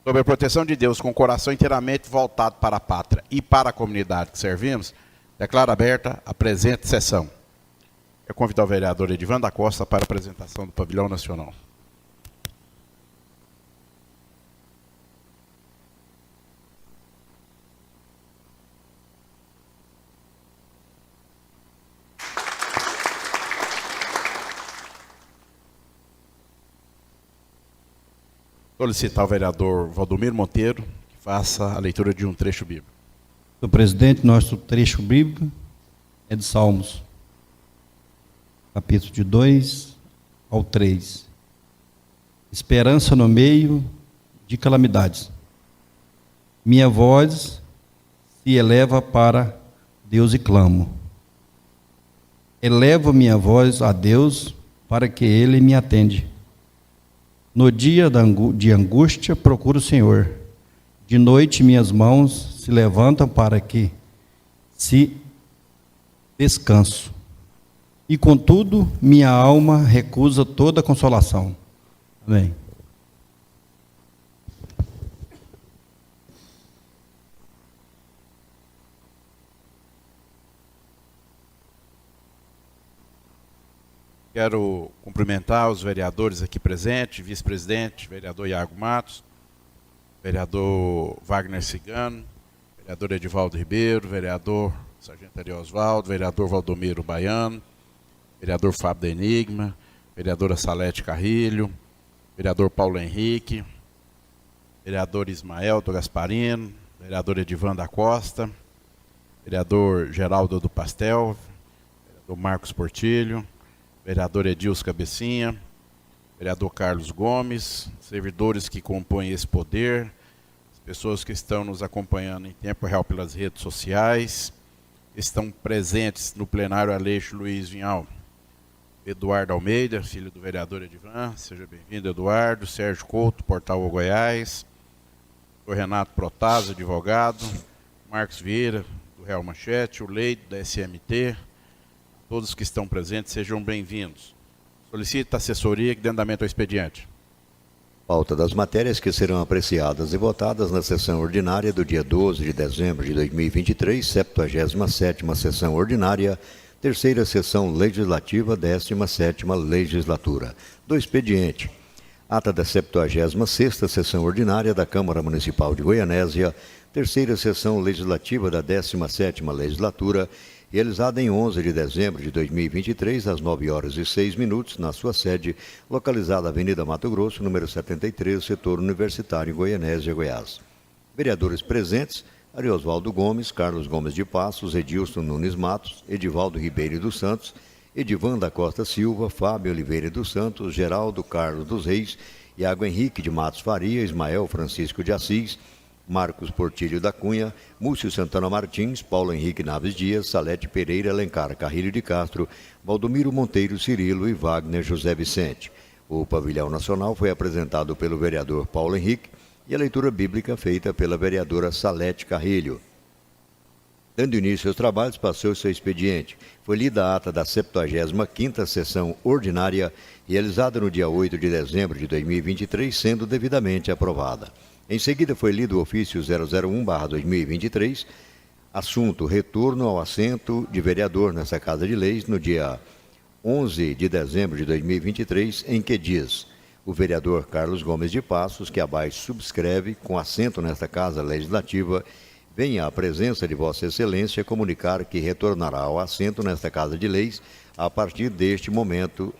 Sob a proteção de Deus, com o coração inteiramente voltado para a pátria e para a comunidade que servimos, declaro aberta a presente sessão. Eu convido o vereador Edivan da Costa para a apresentação do Pavilhão Nacional. Solicitar ao vereador Valdomiro Monteiro que faça a leitura de um trecho bíblico. Senhor presidente, nosso trecho bíblico é de Salmos, capítulo de 2 ao 3. Esperança no meio de calamidades. Minha voz se eleva para Deus e clamo. Elevo minha voz a Deus para que Ele me atende. No dia de angústia, procuro o Senhor. De noite, minhas mãos se levantam para que se descanso. E, contudo, minha alma recusa toda consolação. Amém. Quero cumprimentar os vereadores aqui presentes, vice-presidente, vereador Iago Matos, vereador Wagner Cigano, vereador Edivaldo Ribeiro, vereador Sargento Ari Osvaldo, vereador Valdomiro Baiano, vereador Fábio da Enigma, vereadora Salete Carrilho, vereador Paulo Henrique, vereador Ismael do Gasparino, vereador Edivan da Costa, vereador Geraldo do Pastel, vereador Marcos Portilho, vereador Edilson Cabecinha, vereador Carlos Gomes, servidores que compõem esse poder, as pessoas que estão nos acompanhando em tempo real pelas redes sociais, estão presentes no plenário Aleixo Luiz Vinhal. Eduardo Almeida, filho do vereador Edivan, seja bem-vindo, Eduardo. Sérgio Couto, Portal O Goiás. O Renato Protásio, advogado. Marcos Vieira, do Real Manchete. O Leite, da SMT. Todos que estão presentes, sejam bem-vindos. Solicito a assessoria que dê andamento ao expediente. Pauta das matérias que serão apreciadas e votadas na sessão ordinária do dia 12 de dezembro de 2023, 77ª sessão ordinária, terceira sessão legislativa, 17ª legislatura. Do expediente. Ata da 76ª sessão ordinária da Câmara Municipal de Goianésia, terceira sessão legislativa da 17ª legislatura, realizada em 11 de dezembro de 2023, às 9h06, na sua sede, localizada Avenida Mato Grosso, número 73, setor universitário, Goianésia, Goiás. Vereadores presentes: Ari Osvaldo Gomes, Carlos Gomes de Passos, Edilson Nunes Matos, Edivaldo Ribeiro dos Santos, Edivan da Costa Silva, Fábio Oliveira dos Santos, Geraldo Carlos dos Reis, Iago Henrique de Matos Faria, Ismael Francisco de Assis, Marcos Portilho da Cunha, Múcio Santana Martins, Paulo Henrique Naves Dias, Salete Pereira, Alencar Carrilho de Castro, Valdomiro Monteiro Cirilo e Wagner José Vicente. O pavilhão nacional foi apresentado pelo vereador Paulo Henrique e a leitura bíblica feita pela vereadora Salete Carrilho. Dando início aos trabalhos, passou seu expediente. Foi lida a ata da 75ª sessão ordinária, realizada no dia 8 de dezembro de 2023, sendo devidamente aprovada. Em seguida, foi lido o ofício 001/2023, assunto retorno ao assento de vereador nessa Casa de Leis, no dia 11 de dezembro de 2023, em que diz: o vereador Carlos Gomes de Passos, que abaixo subscreve, com assento nesta Casa Legislativa, venha à presença de Vossa Excelência comunicar que retornará ao assento nesta Casa de Leis a partir deste momento,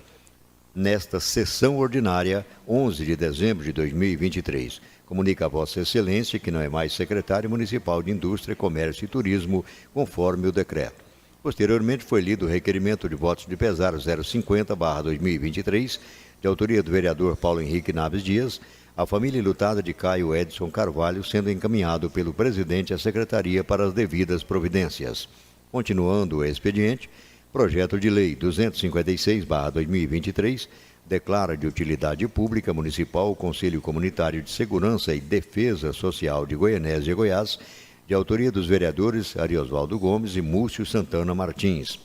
nesta sessão ordinária, 11 de dezembro de 2023. Comunica a Vossa Excelência que não é mais secretário municipal de Indústria, Comércio e Turismo, conforme o decreto. Posteriormente, foi lido o requerimento de votos de pesar 050/2023, de autoria do vereador Paulo Henrique Naves Dias, a família enlutada de Caio Edson Carvalho, sendo encaminhado pelo presidente à Secretaria para as devidas providências. Continuando o expediente, projeto de lei 256/2023, declara de utilidade pública municipal o Conselho Comunitário de Segurança e Defesa Social de Goianésia, Goiás, de autoria dos vereadores Ari Osvaldo Gomes e Múcio Santana Martins.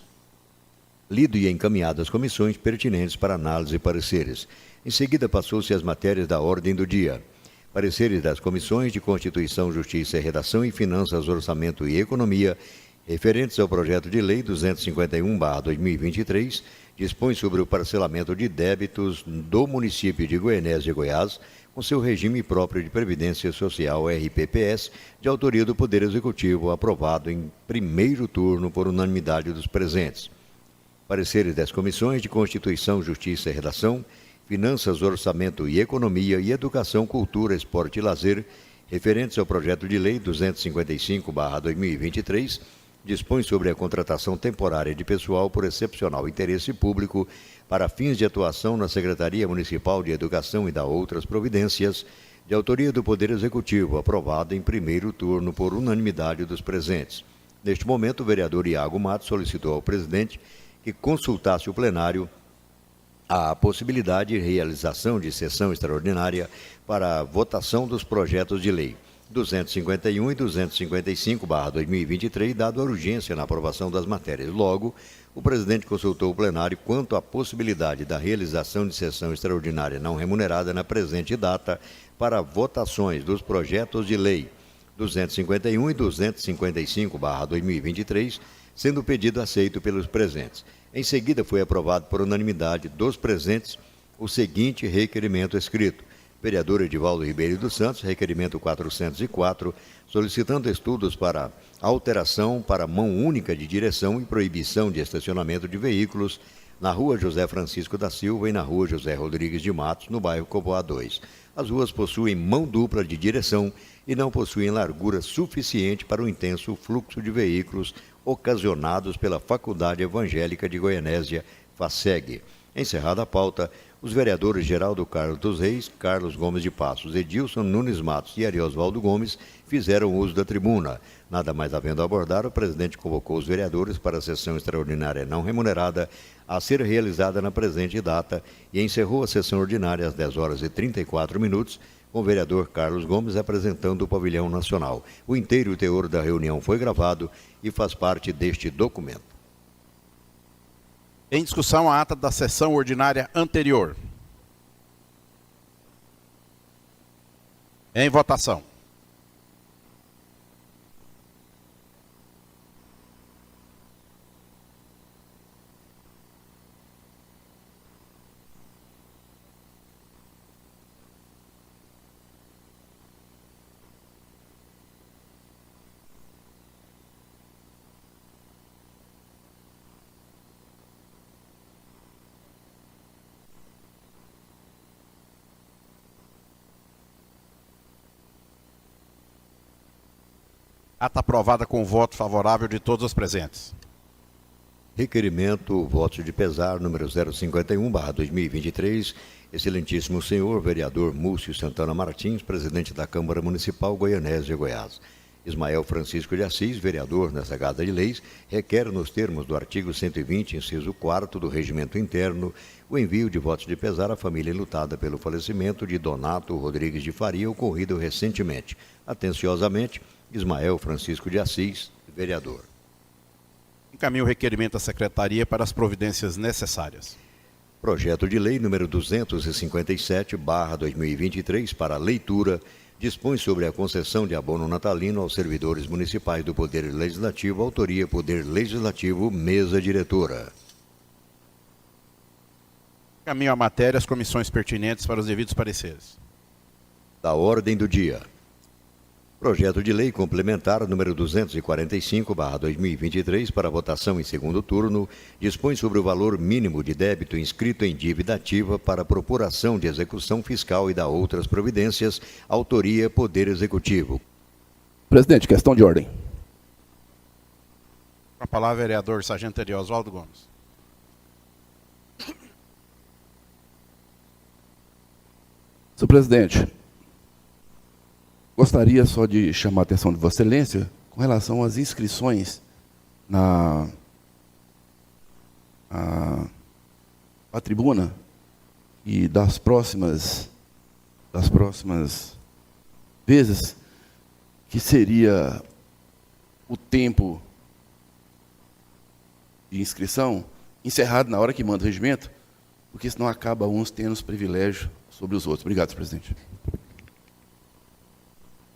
Lido e encaminhado às comissões pertinentes para análise e pareceres. Em seguida, passou-se às matérias da ordem do dia. Pareceres das comissões de Constituição, Justiça e Redação e Finanças, Orçamento e Economia, referentes ao projeto de lei 251/2023, dispõe sobre o parcelamento de débitos do município de Goianésia, Goiás, com seu regime próprio de Previdência Social RPPS, de autoria do Poder Executivo, aprovado em primeiro turno por unanimidade dos presentes. Pareceres das comissões de Constituição, Justiça e Redação, Finanças, Orçamento e Economia e Educação, Cultura, Esporte e Lazer, referentes ao projeto de lei 255/2023, dispõe sobre a contratação temporária de pessoal por excepcional interesse público para fins de atuação na Secretaria Municipal de Educação e da outras providências, de autoria do Poder Executivo, aprovado em primeiro turno por unanimidade dos presentes. Neste momento, o vereador Iago Matos solicitou ao presidente que consultasse o plenário a possibilidade de realização de sessão extraordinária para a votação dos projetos de lei 251 e 255/2023, dado a urgência na aprovação das matérias. Logo, o presidente consultou o plenário quanto à possibilidade da realização de sessão extraordinária não remunerada na presente data para votações dos projetos de lei 251 e 255/2023, sendo o pedido aceito pelos presentes. Em seguida, foi aprovado por unanimidade dos presentes o seguinte requerimento escrito: vereador Edivaldo Ribeiro dos Santos, requerimento 404, solicitando estudos para alteração para mão única de direção e proibição de estacionamento de veículos na rua José Francisco da Silva e na rua José Rodrigues de Matos, no bairro Copoá 2. As ruas possuem mão dupla de direção e não possuem largura suficiente para o intenso fluxo de veículos ocasionados pela Faculdade Evangélica de Goianésia, FACEG. Encerrada a pauta, os vereadores Geraldo Carlos dos Reis, Carlos Gomes de Passos, Edilson Nunes Matos e Ariosvaldo Gomes fizeram uso da tribuna. Nada mais havendo a abordar, o presidente convocou os vereadores para a sessão extraordinária não remunerada a ser realizada na presente data e encerrou a sessão ordinária às 10h34, com o vereador Carlos Gomes apresentando o pavilhão nacional. O inteiro teor da reunião foi gravado e faz parte deste documento. Em discussão, a ata da sessão ordinária anterior. Em votação. Ata aprovada com voto favorável de todos os presentes. Requerimento, voto de pesar, número 051/2023. Excelentíssimo senhor vereador Múcio Santana Martins, presidente da Câmara Municipal Goianésia, Goiás. Ismael Francisco de Assis, vereador na Sagada de Leis, requer nos termos do artigo 120, inciso 4º do Regimento Interno, o envio de votos de pesar à família enlutada pelo falecimento de Donato Rodrigues de Faria, ocorrido recentemente. Atenciosamente, Ismael Francisco de Assis, vereador. Encaminho o requerimento à Secretaria para as providências necessárias. Projeto de lei número 257/2023 para leitura, dispõe sobre a concessão de abono natalino aos servidores municipais do Poder Legislativo, autoria Poder Legislativo, mesa diretora. Encaminho a matéria às comissões pertinentes para os devidos pareceres. Da ordem do dia. Projeto de lei complementar número 245/2023 para votação em segundo turno, dispõe sobre o valor mínimo de débito inscrito em dívida ativa para propuração de execução fiscal e da outras providências, autoria Poder Executivo. Presidente, questão de ordem. Com a palavra, vereador Sargento Ariosvaldo Gomes. Senhor presidente, gostaria só de chamar a atenção de Vossa Excelência com relação às inscrições na tribuna e das próximas vezes, que seria o tempo de inscrição encerrado na hora que manda o regimento, porque senão acaba uns tendo os privilégios sobre os outros. Obrigado, senhor presidente.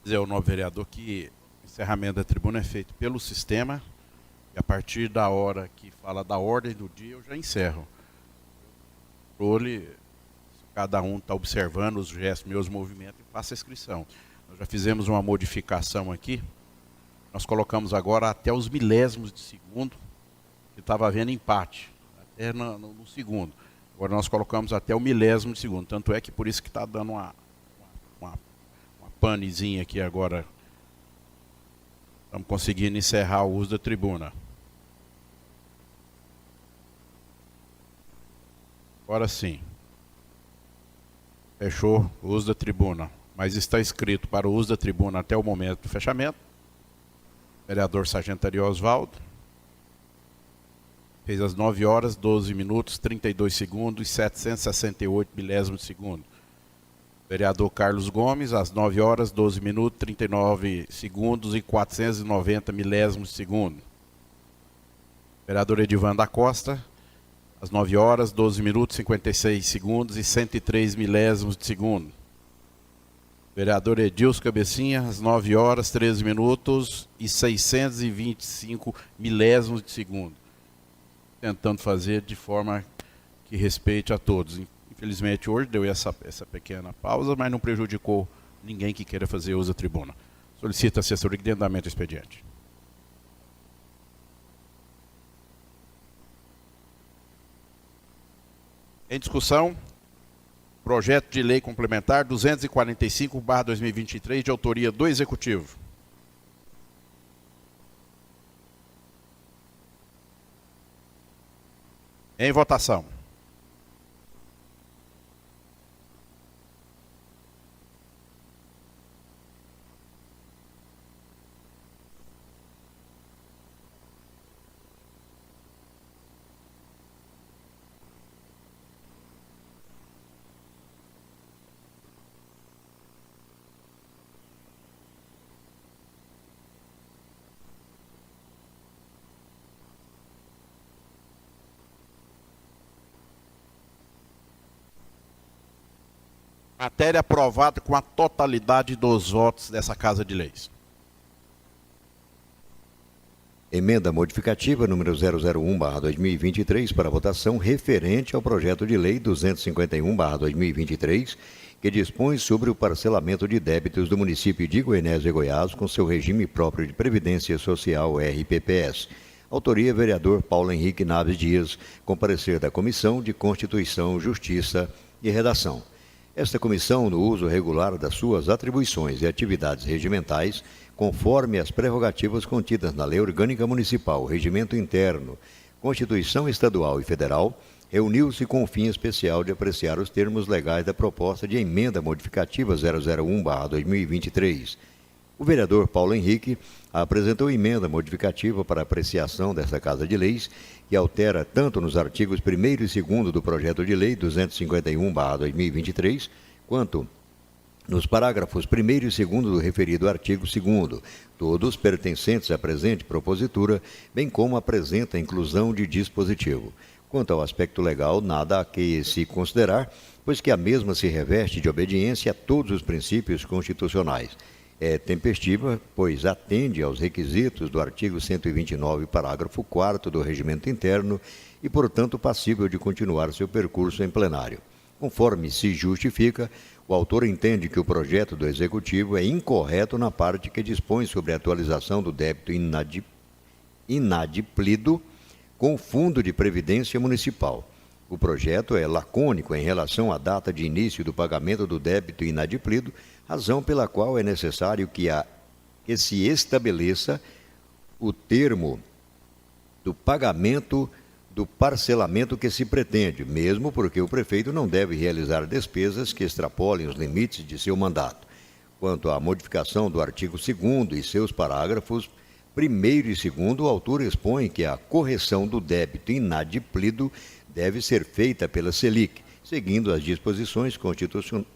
dizer ao novo vereador que o encerramento da tribuna é feito pelo sistema e a partir da hora que fala da ordem do dia eu já encerro. Cada um está observando os gestos, meus movimentos e faça a inscrição. Nós já fizemos uma modificação aqui, nós colocamos agora até os milésimos de segundo, que estava havendo empate, até no segundo. Agora nós colocamos até o milésimo de segundo, tanto é que por isso que está dando uma panezinha aqui agora. Estamos conseguindo encerrar o uso da tribuna. Agora sim. Fechou o uso da tribuna. Mas está escrito para o uso da tribuna até o momento do fechamento. Vereador Sargento Ari Osvaldo. Fez às 9 horas, 12 minutos, 32 segundos e 768 milésimos de segundo. Vereador Carlos Gomes, às 9 horas, 12 minutos, 39 segundos e 490 milésimos de segundo. Vereador Edivan da Costa, às 9 horas, 12 minutos, 56 segundos e 103 milésimos de segundo. Vereador Edilson Cabecinha, às 9 horas, 13 minutos e 625 milésimos de segundo. Tentando fazer de forma que respeite a todos. Infelizmente hoje deu essa pequena pausa, mas não prejudicou ninguém que queira fazer uso da tribuna. Solicito a assessoria de andamento do expediente. Em discussão, projeto de lei complementar 245/2023, de autoria do Executivo. Em votação. Matéria aprovada com a totalidade dos votos dessa Casa de Leis. Emenda modificativa número 001/2023 para votação referente ao projeto de lei 251/2023, que dispõe sobre o parcelamento de débitos do município de Goianésia e Goiás com seu regime próprio de Previdência Social RPPS. Autoria vereador Paulo Henrique Naves Dias, com parecer da Comissão de Constituição, Justiça e Redação. Esta comissão, no uso regular das suas atribuições e atividades regimentais, conforme as prerrogativas contidas na Lei Orgânica Municipal, Regimento Interno, Constituição Estadual e Federal, reuniu-se com o fim especial de apreciar os termos legais da proposta de emenda modificativa 001/2023. O vereador Paulo Henrique apresentou emenda modificativa para apreciação desta Casa de Leis, que altera tanto nos artigos 1º e 2º do projeto de lei 251/2023, quanto nos parágrafos 1º e 2º do referido artigo 2º, todos pertencentes à presente propositura, bem como apresenta a inclusão de dispositivo. Quanto ao aspecto legal, nada há que se considerar, pois que a mesma se reveste de obediência a todos os princípios constitucionais. É tempestiva, pois atende aos requisitos do artigo 129, parágrafo 4º do Regimento Interno e, portanto, passível de continuar seu percurso em plenário. Conforme se justifica, o autor entende que o projeto do Executivo é incorreto na parte que dispõe sobre a atualização do débito inadimplido com o Fundo de Previdência Municipal. O projeto é lacônico em relação à data de início do pagamento do débito inadimplido, razão pela qual é necessário que se estabeleça o termo do pagamento do parcelamento que se pretende, mesmo porque o prefeito não deve realizar despesas que extrapolem os limites de seu mandato. Quanto à modificação do artigo 2º e seus parágrafos 1º e 2º, o autor expõe que a correção do débito inadimplido deve ser feita pela Selic, seguindo as disposições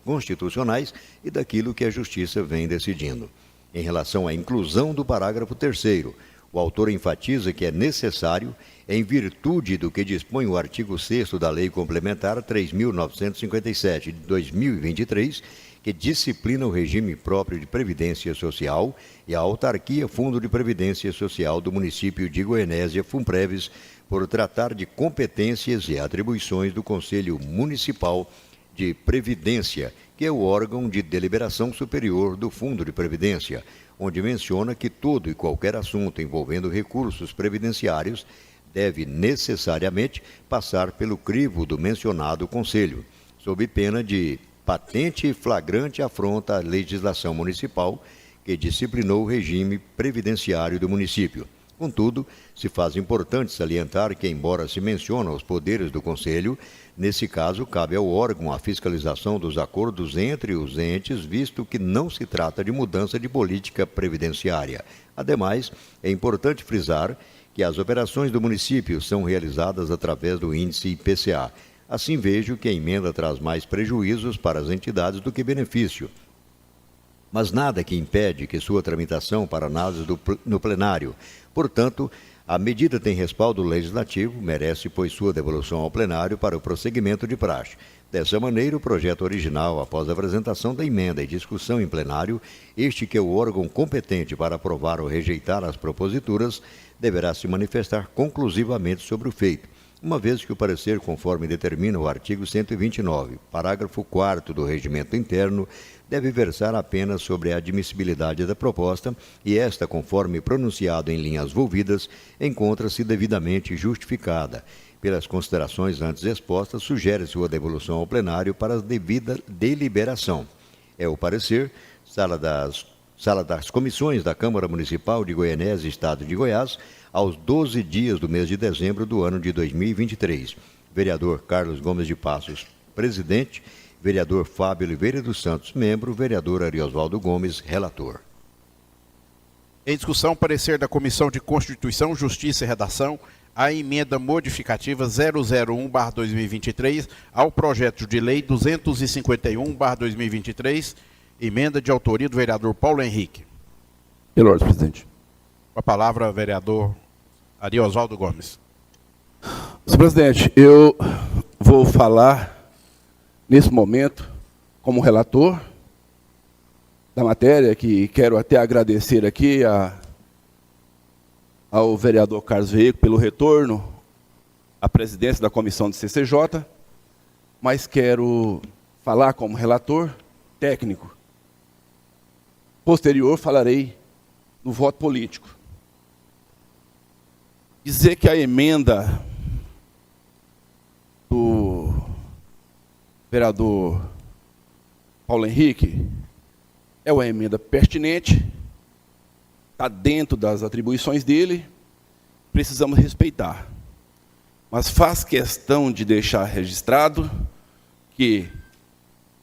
constitucionais e daquilo que a Justiça vem decidindo. Em relação à inclusão do parágrafo 3º, o autor enfatiza que é necessário, em virtude do que dispõe o artigo 6º da Lei Complementar 3.957 de 2023, que disciplina o regime próprio de previdência social, e a autarquia Fundo de Previdência Social do município de Goianésia, FUNPREVES, por tratar de competências e atribuições do Conselho Municipal de Previdência, que é o órgão de deliberação superior do Fundo de Previdência, onde menciona que todo e qualquer assunto envolvendo recursos previdenciários deve necessariamente passar pelo crivo do mencionado Conselho, sob pena de patente e flagrante afronta à legislação municipal que disciplinou o regime previdenciário do município. Contudo, se faz importante salientar que, embora se mencione os poderes do Conselho, nesse caso cabe ao órgão a fiscalização dos acordos entre os entes, visto que não se trata de mudança de política previdenciária. Ademais, é importante frisar que as operações do município são realizadas através do índice IPCA. Assim, vejo que a emenda traz mais prejuízos para as entidades do que benefício, mas nada que impede que sua tramitação para análise no plenário. Portanto, a medida tem respaldo legislativo, merece, pois, sua devolução ao plenário para o prosseguimento de praxe. Dessa maneira, o projeto original, após a apresentação da emenda e discussão em plenário, este que é o órgão competente para aprovar ou rejeitar as proposituras, deverá se manifestar conclusivamente sobre o feito, uma vez que o parecer, conforme determina o artigo 129, parágrafo 4º do Regimento Interno, deve versar apenas sobre a admissibilidade da proposta e esta, conforme pronunciado em linhas volvidas, encontra-se devidamente justificada. Pelas considerações antes expostas, sugere sua devolução ao plenário para a devida deliberação. É o parecer, Sala das Comissões da Câmara Municipal de Goianésia, Estado de Goiás, aos 12 dias do mês de dezembro do ano de 2023. Vereador Carlos Gomes de Passos, presidente. Vereador Fábio Oliveira dos Santos, membro. Vereador Ariosvaldo Gomes, relator. Em discussão, parecer da Comissão de Constituição, Justiça e Redação, a emenda modificativa 001/2023 ao projeto de lei 251/2023, emenda de autoria do vereador Paulo Henrique. Pela ordem, presidente. Com a palavra, vereador Ariosvaldo Gomes. Senhor presidente, eu vou falar nesse momento como relator da matéria, que quero até agradecer aqui ao vereador Carlos Veico pelo retorno à presidência da comissão de CCJ, mas quero falar como relator técnico. Posterior, falarei no voto político. Dizer que a emenda do vereador Paulo Henrique é uma emenda pertinente, está dentro das atribuições dele, precisamos respeitar. Mas faz questão de deixar registrado que,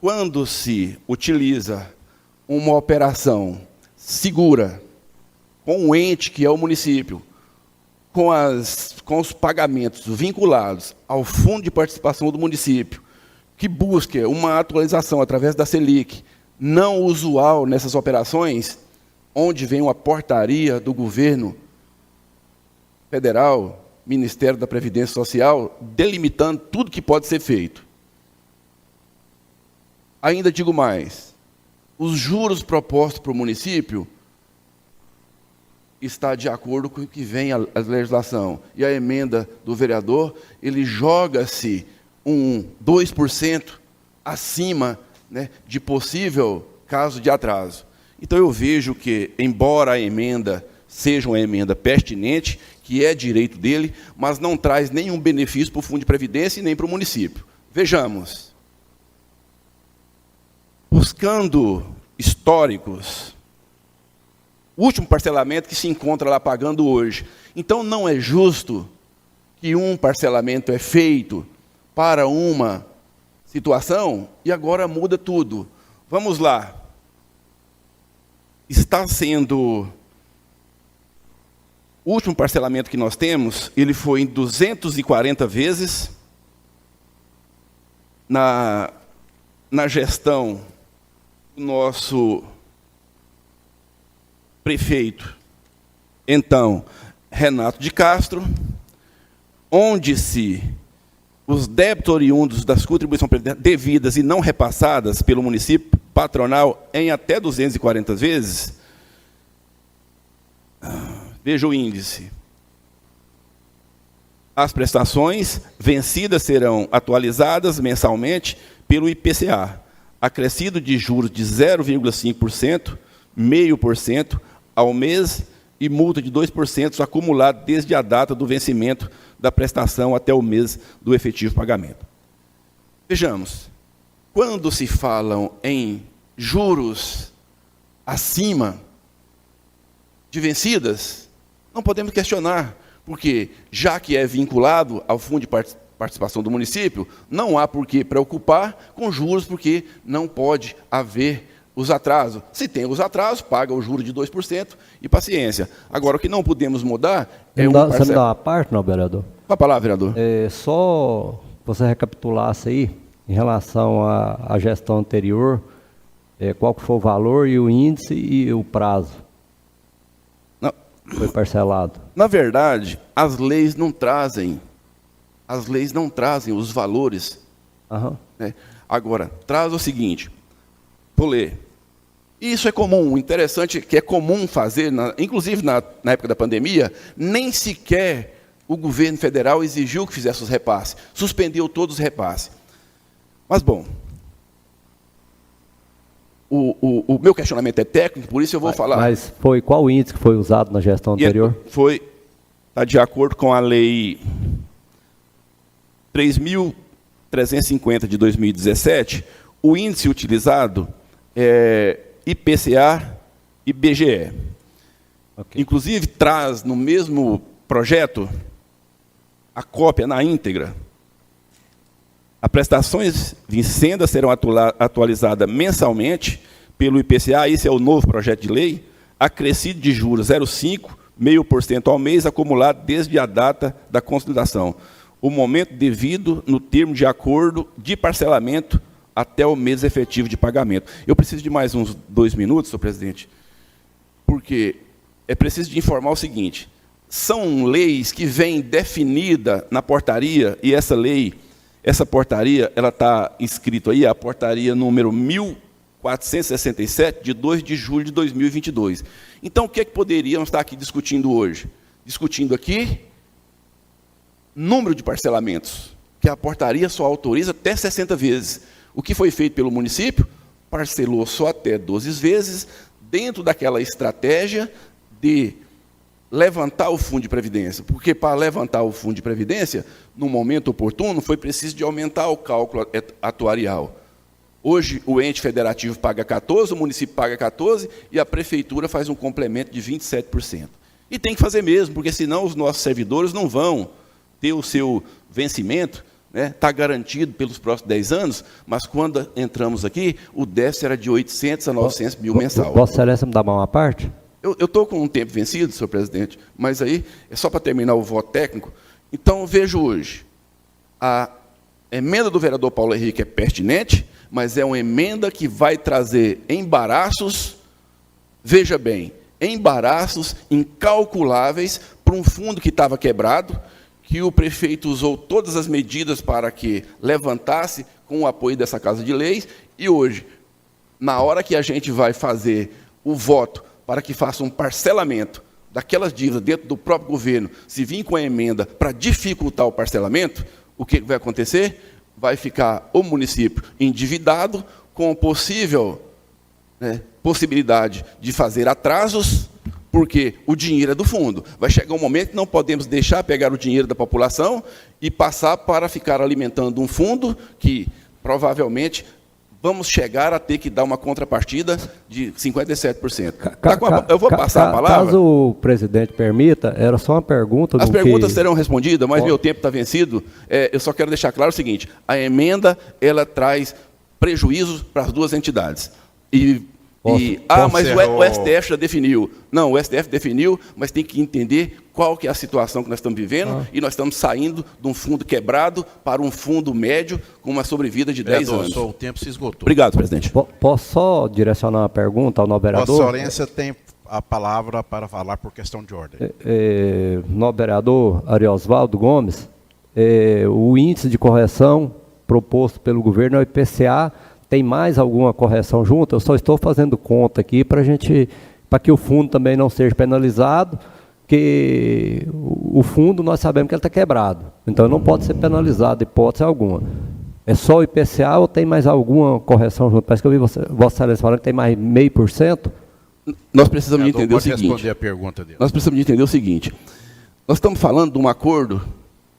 quando se utiliza uma operação segura, com o ente que é o município, com os pagamentos vinculados ao Fundo de Participação do município, que busca uma atualização através da Selic, não usual nessas operações, onde vem uma portaria do governo federal, Ministério da Previdência Social, delimitando tudo que pode ser feito. Ainda digo mais, os juros propostos para o município está de acordo com o que vem a legislação. E a emenda do vereador, ele joga-se 2% acima, né, de possível caso de atraso. Então eu vejo que, embora a emenda seja uma emenda pertinente, que é direito dele, mas não traz nenhum benefício para o Fundo de Previdência e nem para o município. Vejamos. Buscando históricos, o último parcelamento que se encontra lá pagando hoje. Então, não é justo que um parcelamento é feito para uma situação e agora muda tudo. Vamos lá. Está sendo... O último parcelamento que nós temos, ele foi em 240 vezes na gestão do nosso prefeito, então, Renato de Castro, onde-se os débitos oriundos das contribuições devidas e não repassadas pelo município patronal em até 240 vezes, veja o índice. As prestações vencidas serão atualizadas mensalmente pelo IPCA, acrescido de juros de 0,5%, 0,5% ao mês e multa de 2% acumulado desde a data do vencimento da prestação até o mês do efetivo pagamento. Vejamos, quando se falam em juros acima de vencidas, não podemos questionar, porque, já que é vinculado ao Fundo de Participação do município, não há por que preocupar com juros, porque não pode haver os atrasos. Se tem os atrasos, paga o juro de 2% e paciência. Agora, o que não podemos mudar é Você me dá uma parte, não, vereador? Com a palavra, vereador. Só você recapitulasse aí, em relação à gestão anterior, qual que foi o valor e o índice e o prazo foi parcelado. Na verdade, as leis não trazem os valores. Uhum. Né? Agora, traz o seguinte, vou ler. Isso é comum, interessante que é comum fazer, inclusive na época da pandemia, nem sequer o governo federal exigiu que fizesse os repasses, suspendeu todos os repasses. Mas, bom, o meu questionamento é técnico, por isso eu vou falar. Mas foi qual o índice que foi usado na gestão anterior? Está de acordo com a lei 3.350 de 2017, o índice utilizado é IPCA e IBGE. Okay. Inclusive, traz no mesmo projeto a cópia na íntegra. As prestações vincendas serão atualizadas mensalmente pelo IPCA, esse é o novo projeto de lei, acrescido de juros 0,5%, 0,5% ao mês, acumulado desde a data da consolidação. O momento devido no termo de acordo de parcelamento até o mês efetivo de pagamento. Eu preciso de mais uns 2 minutos, senhor presidente, porque é preciso de informar o seguinte, são leis que vêm definida na portaria, e essa portaria, ela está escrito aí, a portaria número 1467, de 2 de julho de 2022. Então, o que é que poderíamos estar aqui discutindo hoje? Discutindo aqui número de parcelamentos, que a portaria só autoriza até 60 vezes. O que foi feito pelo município? Parcelou só até 12 vezes, dentro daquela estratégia de levantar o fundo de previdência, porque para levantar o fundo de previdência, no momento oportuno, foi preciso de aumentar o cálculo atuarial. Hoje, o ente federativo paga 14%, o município paga 14%, e a prefeitura faz um complemento de 27%. E tem que fazer mesmo, porque senão os nossos servidores não vão ter o seu vencimento, está garantido pelos próximos 10 anos, mas quando entramos aqui, o déficit era de 800 a 900 mil mensal. Vossa Excelência me dá uma parte? Eu estou com um tempo vencido, senhor presidente, mas aí é só para terminar o voto técnico. Então, eu vejo hoje, a emenda do vereador Paulo Henrique é pertinente, mas é uma emenda que vai trazer embaraços, veja bem, embaraços incalculáveis para um fundo que estava quebrado, que o prefeito usou todas as medidas para que levantasse com o apoio dessa Casa de Leis, e hoje, na hora que a gente vai fazer o voto para que faça um parcelamento daquelas dívidas dentro do próprio governo, se vir com a emenda para dificultar o parcelamento, o que vai acontecer? Vai ficar o município endividado, com possível possibilidade de fazer atrasos, porque o dinheiro é do fundo. Vai chegar um momento que não podemos deixar pegar o dinheiro da população e passar para ficar alimentando um fundo que, provavelmente, vamos chegar a ter que dar uma contrapartida de 57%. Eu vou passar a palavra. Caso o presidente permita, era só uma pergunta. As perguntas serão respondidas, mas meu tempo está vencido. Eu só quero deixar claro o seguinte, a emenda ela traz prejuízos para as duas entidades. Mas o STF já definiu. Não, o STF definiu, mas tem que entender qual que é a situação que nós estamos vivendo, e nós estamos saindo de um fundo quebrado para um fundo médio com uma sobrevida de 10 anos. O tempo se esgotou. Obrigado, presidente. Posso só direcionar uma pergunta ao novo vereador? Vossa Excelência tem a palavra para falar por questão de ordem. Novo vereador Ariosvaldo Gomes, o índice de correção proposto pelo governo é o IPCA, tem mais alguma correção junto, eu só estou fazendo conta aqui para que o fundo também não seja penalizado, que o fundo nós sabemos que ele está quebrado, então não pode ser penalizado, hipótese alguma. É só o IPCA ou tem mais alguma correção junto? Parece que eu vi Vossa Excelência falando que tem mais 0,5%. Nós precisamos de entender o pode seguinte. responder a pergunta dele. Nós precisamos de entender o seguinte. Nós estamos falando de um acordo.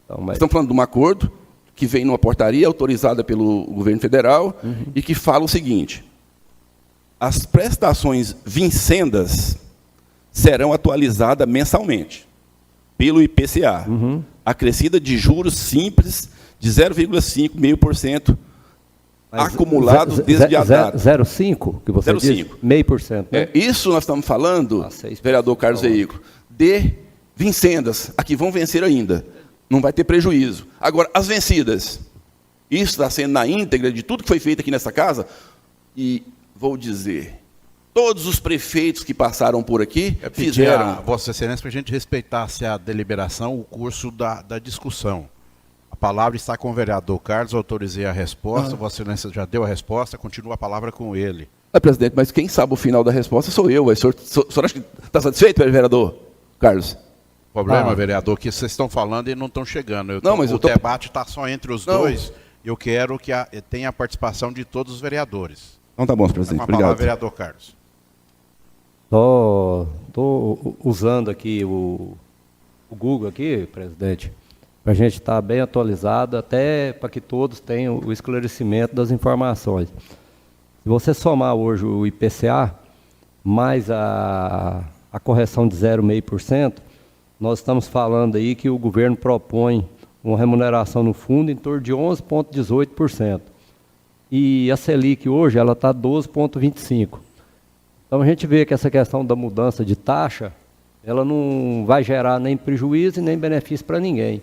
Então, Estamos falando de um acordo que vem numa portaria autorizada pelo governo federal e que fala o seguinte: as prestações vincendas serão atualizadas mensalmente pelo IPCA, acrescida de juros simples de 0,5% acumulados desde a data. 0,5 que você disse? 0,5%. Né? Isso nós estamos falando, vereador Carlos Veículo, de vincendas, a que vão vencer ainda. Não vai ter prejuízo. Agora, as vencidas, isso está sendo na íntegra de tudo que foi feito aqui nessa casa, e vou dizer, todos os prefeitos que passaram por aqui fizeram... a Vossa Excelência para a gente respeitasse a deliberação, o curso da discussão. A palavra está com o vereador Carlos, autorizei a resposta, Vossa Excelência já deu a resposta, continua a palavra com ele. Presidente, mas quem sabe o final da resposta sou eu. O senhor acha que está satisfeito, vereador Carlos? O problema, vereador, que vocês estão falando e não estão chegando. O debate está só entre os dois. Eu quero que tenha a participação de todos os vereadores. Então tá bom, presidente. Com a palavra, vereador Carlos. Estou usando aqui o Google aqui, presidente, para a gente estar bem atualizado, até para que todos tenham o esclarecimento das informações. Se você somar hoje o IPCA, mais a correção de 0,5%, nós estamos falando aí que o governo propõe uma remuneração no fundo em torno de 11,18%. E a Selic hoje ela está 12,25%. Então a gente vê que essa questão da mudança de taxa, ela não vai gerar nem prejuízo e nem benefício para ninguém.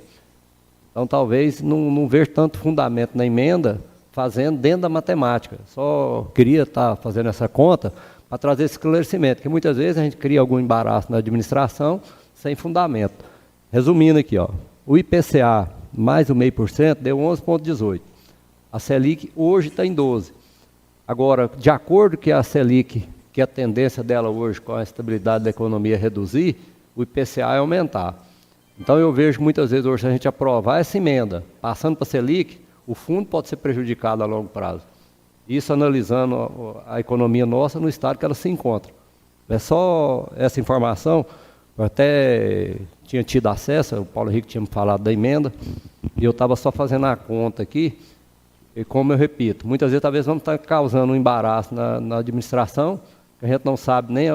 Então talvez não veja tanto fundamento na emenda fazendo dentro da matemática. Só queria estar fazendo essa conta para trazer esse esclarecimento, porque muitas vezes a gente cria algum embaraço na administração sem fundamento. Resumindo aqui, o IPCA mais o 0,5% deu 11,18%. A Selic hoje está em 12%. Agora, de acordo com a Selic, que a tendência dela hoje com a estabilidade da economia é reduzir, o IPCA é aumentar. Então eu vejo muitas vezes hoje, se a gente aprovar essa emenda, passando para a Selic, o fundo pode ser prejudicado a longo prazo. Isso analisando a economia nossa no estado que ela se encontra. É só essa informação, eu até tinha tido acesso, o Paulo Henrique tinha me falado da emenda, e eu estava só fazendo a conta aqui, e como eu repito, muitas vezes talvez vamos estar causando um embaraço na administração, que a gente não sabe nem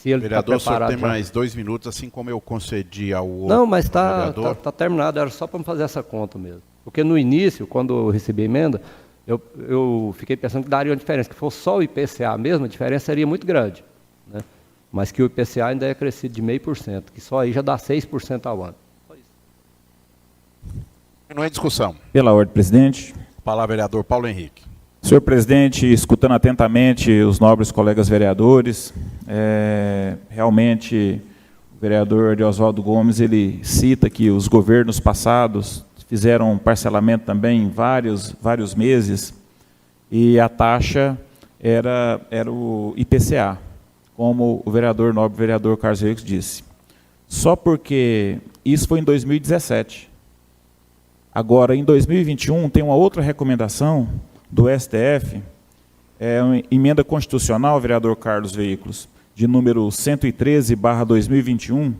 se ele está preparado. Vereador, o senhor tem mais 2 minutos, assim como eu concedi ao outro. Não, mas está terminado, era só para fazer essa conta mesmo. Porque no início, quando eu recebi a emenda, eu fiquei pensando que daria uma diferença, que fosse só o IPCA mesmo, a diferença seria muito grande, né? Mas que o IPCA ainda é crescido de 0,5%, que só aí já dá 6% ao ano. Não é discussão. Pela ordem, presidente. Palavra, vereador Paulo Henrique. Senhor presidente, escutando atentamente os nobres colegas vereadores, realmente o vereador Oswaldo Gomes, ele cita que os governos passados fizeram um parcelamento também em vários meses, e a taxa era o IPCA, como o nobre vereador Carlos Veículo disse. Só porque isso foi em 2017. Agora, em 2021, tem uma outra recomendação do STF, uma emenda constitucional, vereador Carlos Veículos, de número 113/2021,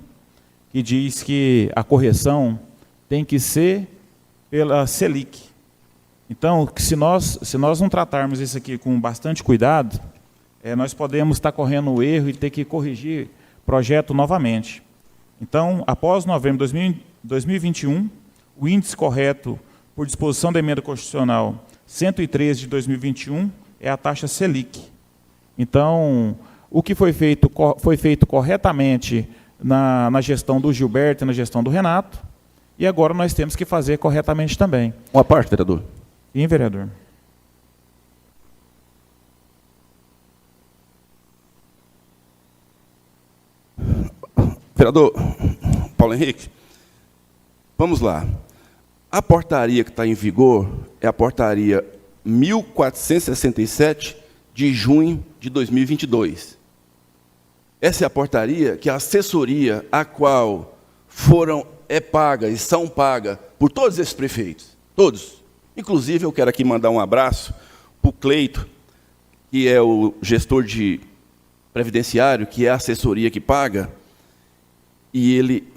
que diz que a correção tem que ser pela Selic. Então, se nós não tratarmos isso aqui com bastante cuidado, nós podemos estar correndo o erro e ter que corrigir o projeto novamente. Então, após novembro de 2021, o índice correto, por disposição da emenda constitucional 113 de 2021, é a taxa Selic. Então, o que foi feito corretamente na gestão do Gilberto e na gestão do Renato, e agora nós temos que fazer corretamente também. Uma parte, vereador. Sim, vereador. Vereador Paulo Henrique, vamos lá. A portaria que está em vigor é a portaria 1467 de junho de 2022. Essa é a portaria que a assessoria a qual é paga e são paga por todos esses prefeitos, todos. Inclusive, eu quero aqui mandar um abraço para o Cleito, que é o gestor de previdenciário, que é a assessoria que paga, e ele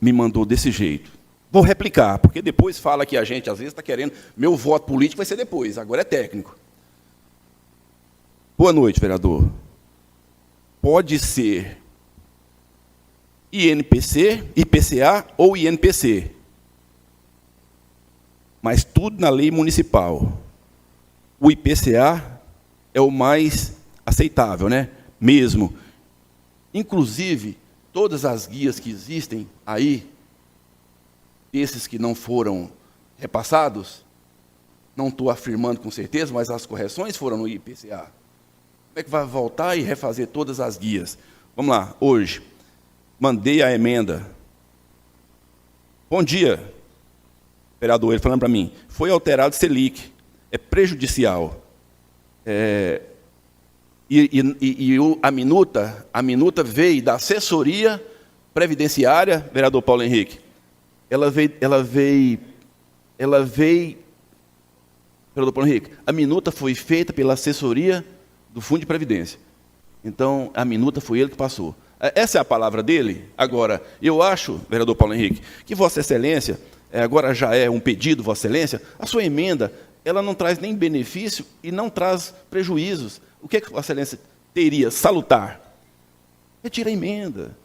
me mandou desse jeito. Vou replicar, porque depois fala que a gente, às vezes, está querendo... Meu voto político vai ser depois, agora é técnico. Boa noite, vereador. Pode ser INPC, IPCA ou INPC. Mas tudo na lei municipal. O IPCA é o mais aceitável, né? Mesmo. Inclusive, todas as guias que existem aí, esses que não foram repassados, não estou afirmando com certeza, mas as correções foram no IPCA. Como é que vai voltar e refazer todas as guias? Vamos lá, hoje, mandei a emenda. Bom dia, vereador, ele falando para mim, foi alterado Selic, é prejudicial. A minuta veio da assessoria previdenciária, vereador Paulo Henrique. Ela veio, vereador Paulo Henrique, a minuta foi feita pela assessoria do Fundo de Previdência. Então, a minuta foi ele que passou. Essa é a palavra dele. Agora, eu acho, vereador Paulo Henrique, que Vossa Excelência, agora já é um pedido, Vossa Excelência, a sua emenda, ela não traz nem benefício e não traz prejuízos. O que Vossa Excelência teria? Salutar. Retira a emenda.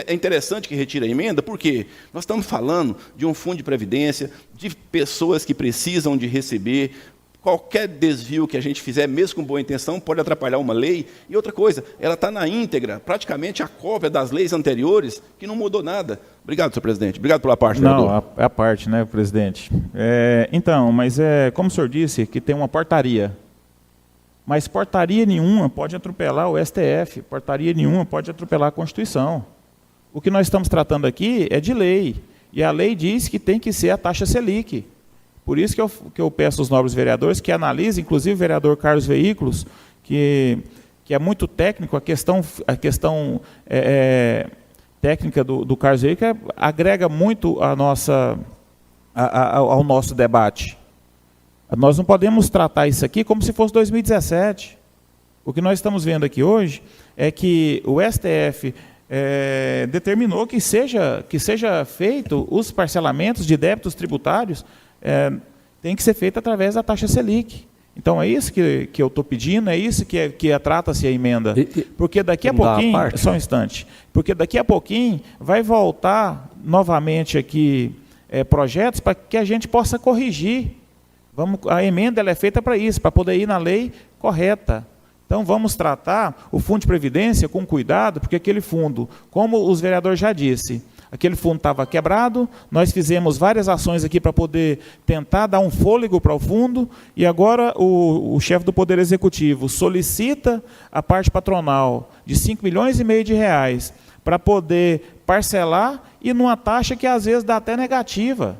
É interessante que retire a emenda, porque nós estamos falando de um fundo de previdência, de pessoas que precisam de receber. Qualquer desvio que a gente fizer, mesmo com boa intenção, pode atrapalhar uma lei. E outra coisa, ela está na íntegra, praticamente a cópia das leis anteriores, que não mudou nada. Obrigado, senhor presidente. Obrigado pela parte, vereador. Não, é a parte, né, presidente? Então, mas como o senhor disse, que tem uma portaria. Mas portaria nenhuma pode atropelar o STF, portaria nenhuma pode atropelar a Constituição. O que nós estamos tratando aqui é de lei, e a lei diz que tem que ser a taxa Selic. Por isso que eu peço aos nobres vereadores que analisem, inclusive o vereador Carlos Veículos, que é muito técnico, a questão técnica do Carlos Veículos agrega muito ao nosso debate. Nós não podemos tratar isso aqui como se fosse 2017. O que nós estamos vendo aqui hoje é que o STF determinou que seja feito os parcelamentos de débitos tributários, tem que ser feito através da taxa Selic. Então, é isso que eu estou pedindo, é isso que trata-se a emenda. Porque daqui a pouquinho, só um instante, porque daqui a pouquinho vai voltar novamente aqui projetos para que a gente possa corrigir. A emenda ela é feita para isso, para poder ir na lei correta. Então, vamos tratar o Fundo de Previdência com cuidado, porque aquele fundo, como os vereadores já disse, aquele fundo estava quebrado, nós fizemos várias ações aqui para poder tentar dar um fôlego para o fundo, e agora o chefe do Poder Executivo solicita a parte patronal de 5,5 milhões de reais para poder parcelar e numa taxa que às vezes dá até negativa.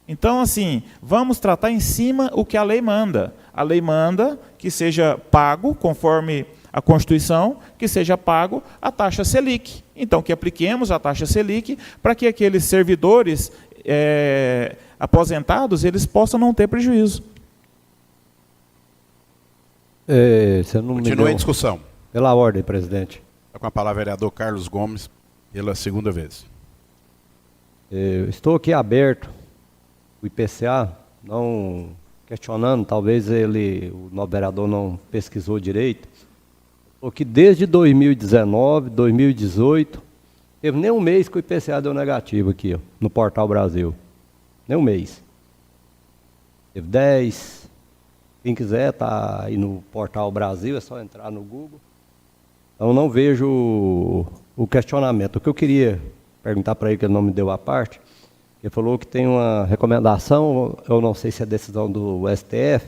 Então, assim, vamos tratar em cima o que a lei manda. A lei manda que seja pago, conforme a Constituição, que seja pago a taxa Selic. Então, que apliquemos a taxa Selic para que aqueles servidores aposentados, eles possam não ter prejuízo. Você não Continua em discussão. Pela ordem, presidente. Está com a palavra o vereador Carlos Gomes, pela segunda vez. Estou aqui aberto, o IPCA, não questionando, talvez o novo vereador não pesquisou direito. Estou aqui desde 2019, 2018, teve nem um mês que o IPCA deu negativo aqui, ó, no Portal Brasil. Nem um mês. Teve 10. Quem quiser, está aí no Portal Brasil, é só entrar no Google. Então, não vejo o questionamento. O que eu queria perguntar para ele, que ele não me deu a parte, ele falou que tem uma recomendação, eu não sei se é decisão do STF,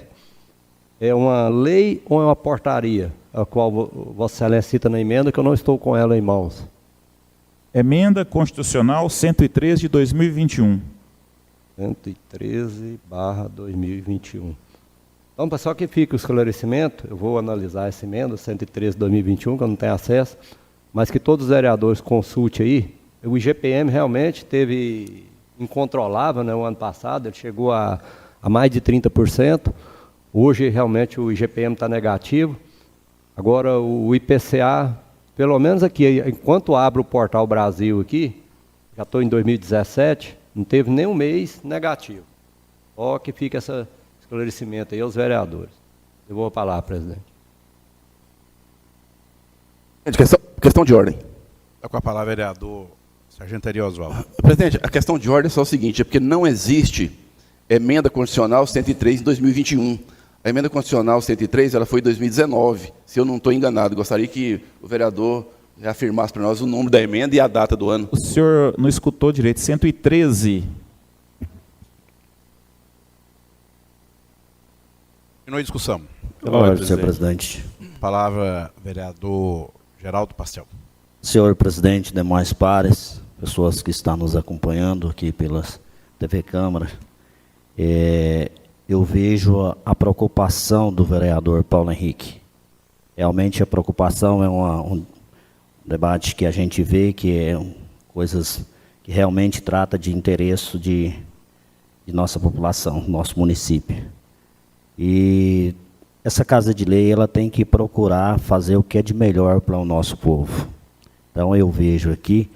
é uma lei ou é uma portaria, a qual Vossa Excelência cita na emenda, que eu não estou com ela em mãos. Emenda Constitucional 113 de 2021. 113/2021. Então, só que fique o esclarecimento, eu vou analisar essa emenda 113 de 2021, que eu não tenho acesso, mas que todos os vereadores consultem aí. O IGPM realmente teve incontrolável, né, o ano passado, ele chegou a mais de 30%. Hoje, realmente, o IGPM está negativo. Agora, o IPCA, pelo menos aqui, enquanto abre o Portal Brasil aqui, já estou em 2017, não teve nenhum mês negativo. Só que fica esse esclarecimento aí aos vereadores. Eu vou falar, presidente. Questão de ordem. Está com a palavra o vereador Sargento Ari Oswaldo. Presidente, a questão de ordem é só o seguinte, é porque não existe emenda constitucional 103 em 2021. A emenda constitucional 103 ela foi em 2019, se eu não estou enganado. Gostaria que o vereador reafirmasse para nós o número da emenda e a data do ano. O senhor não escutou direito, 113. Continua a discussão. Pela ordem, senhor presidente. Palavra, vereador Geraldo Pastel. Senhor presidente, demais pares, pessoas que estão nos acompanhando aqui pela TV Câmara, eu vejo a preocupação do vereador Paulo Henrique. Realmente a preocupação é um debate que a gente vê que é coisas que realmente trata de interesse de nossa população, nosso município. E essa Casa de Lei ela tem que procurar fazer o que é de melhor para o nosso povo. Então eu vejo aqui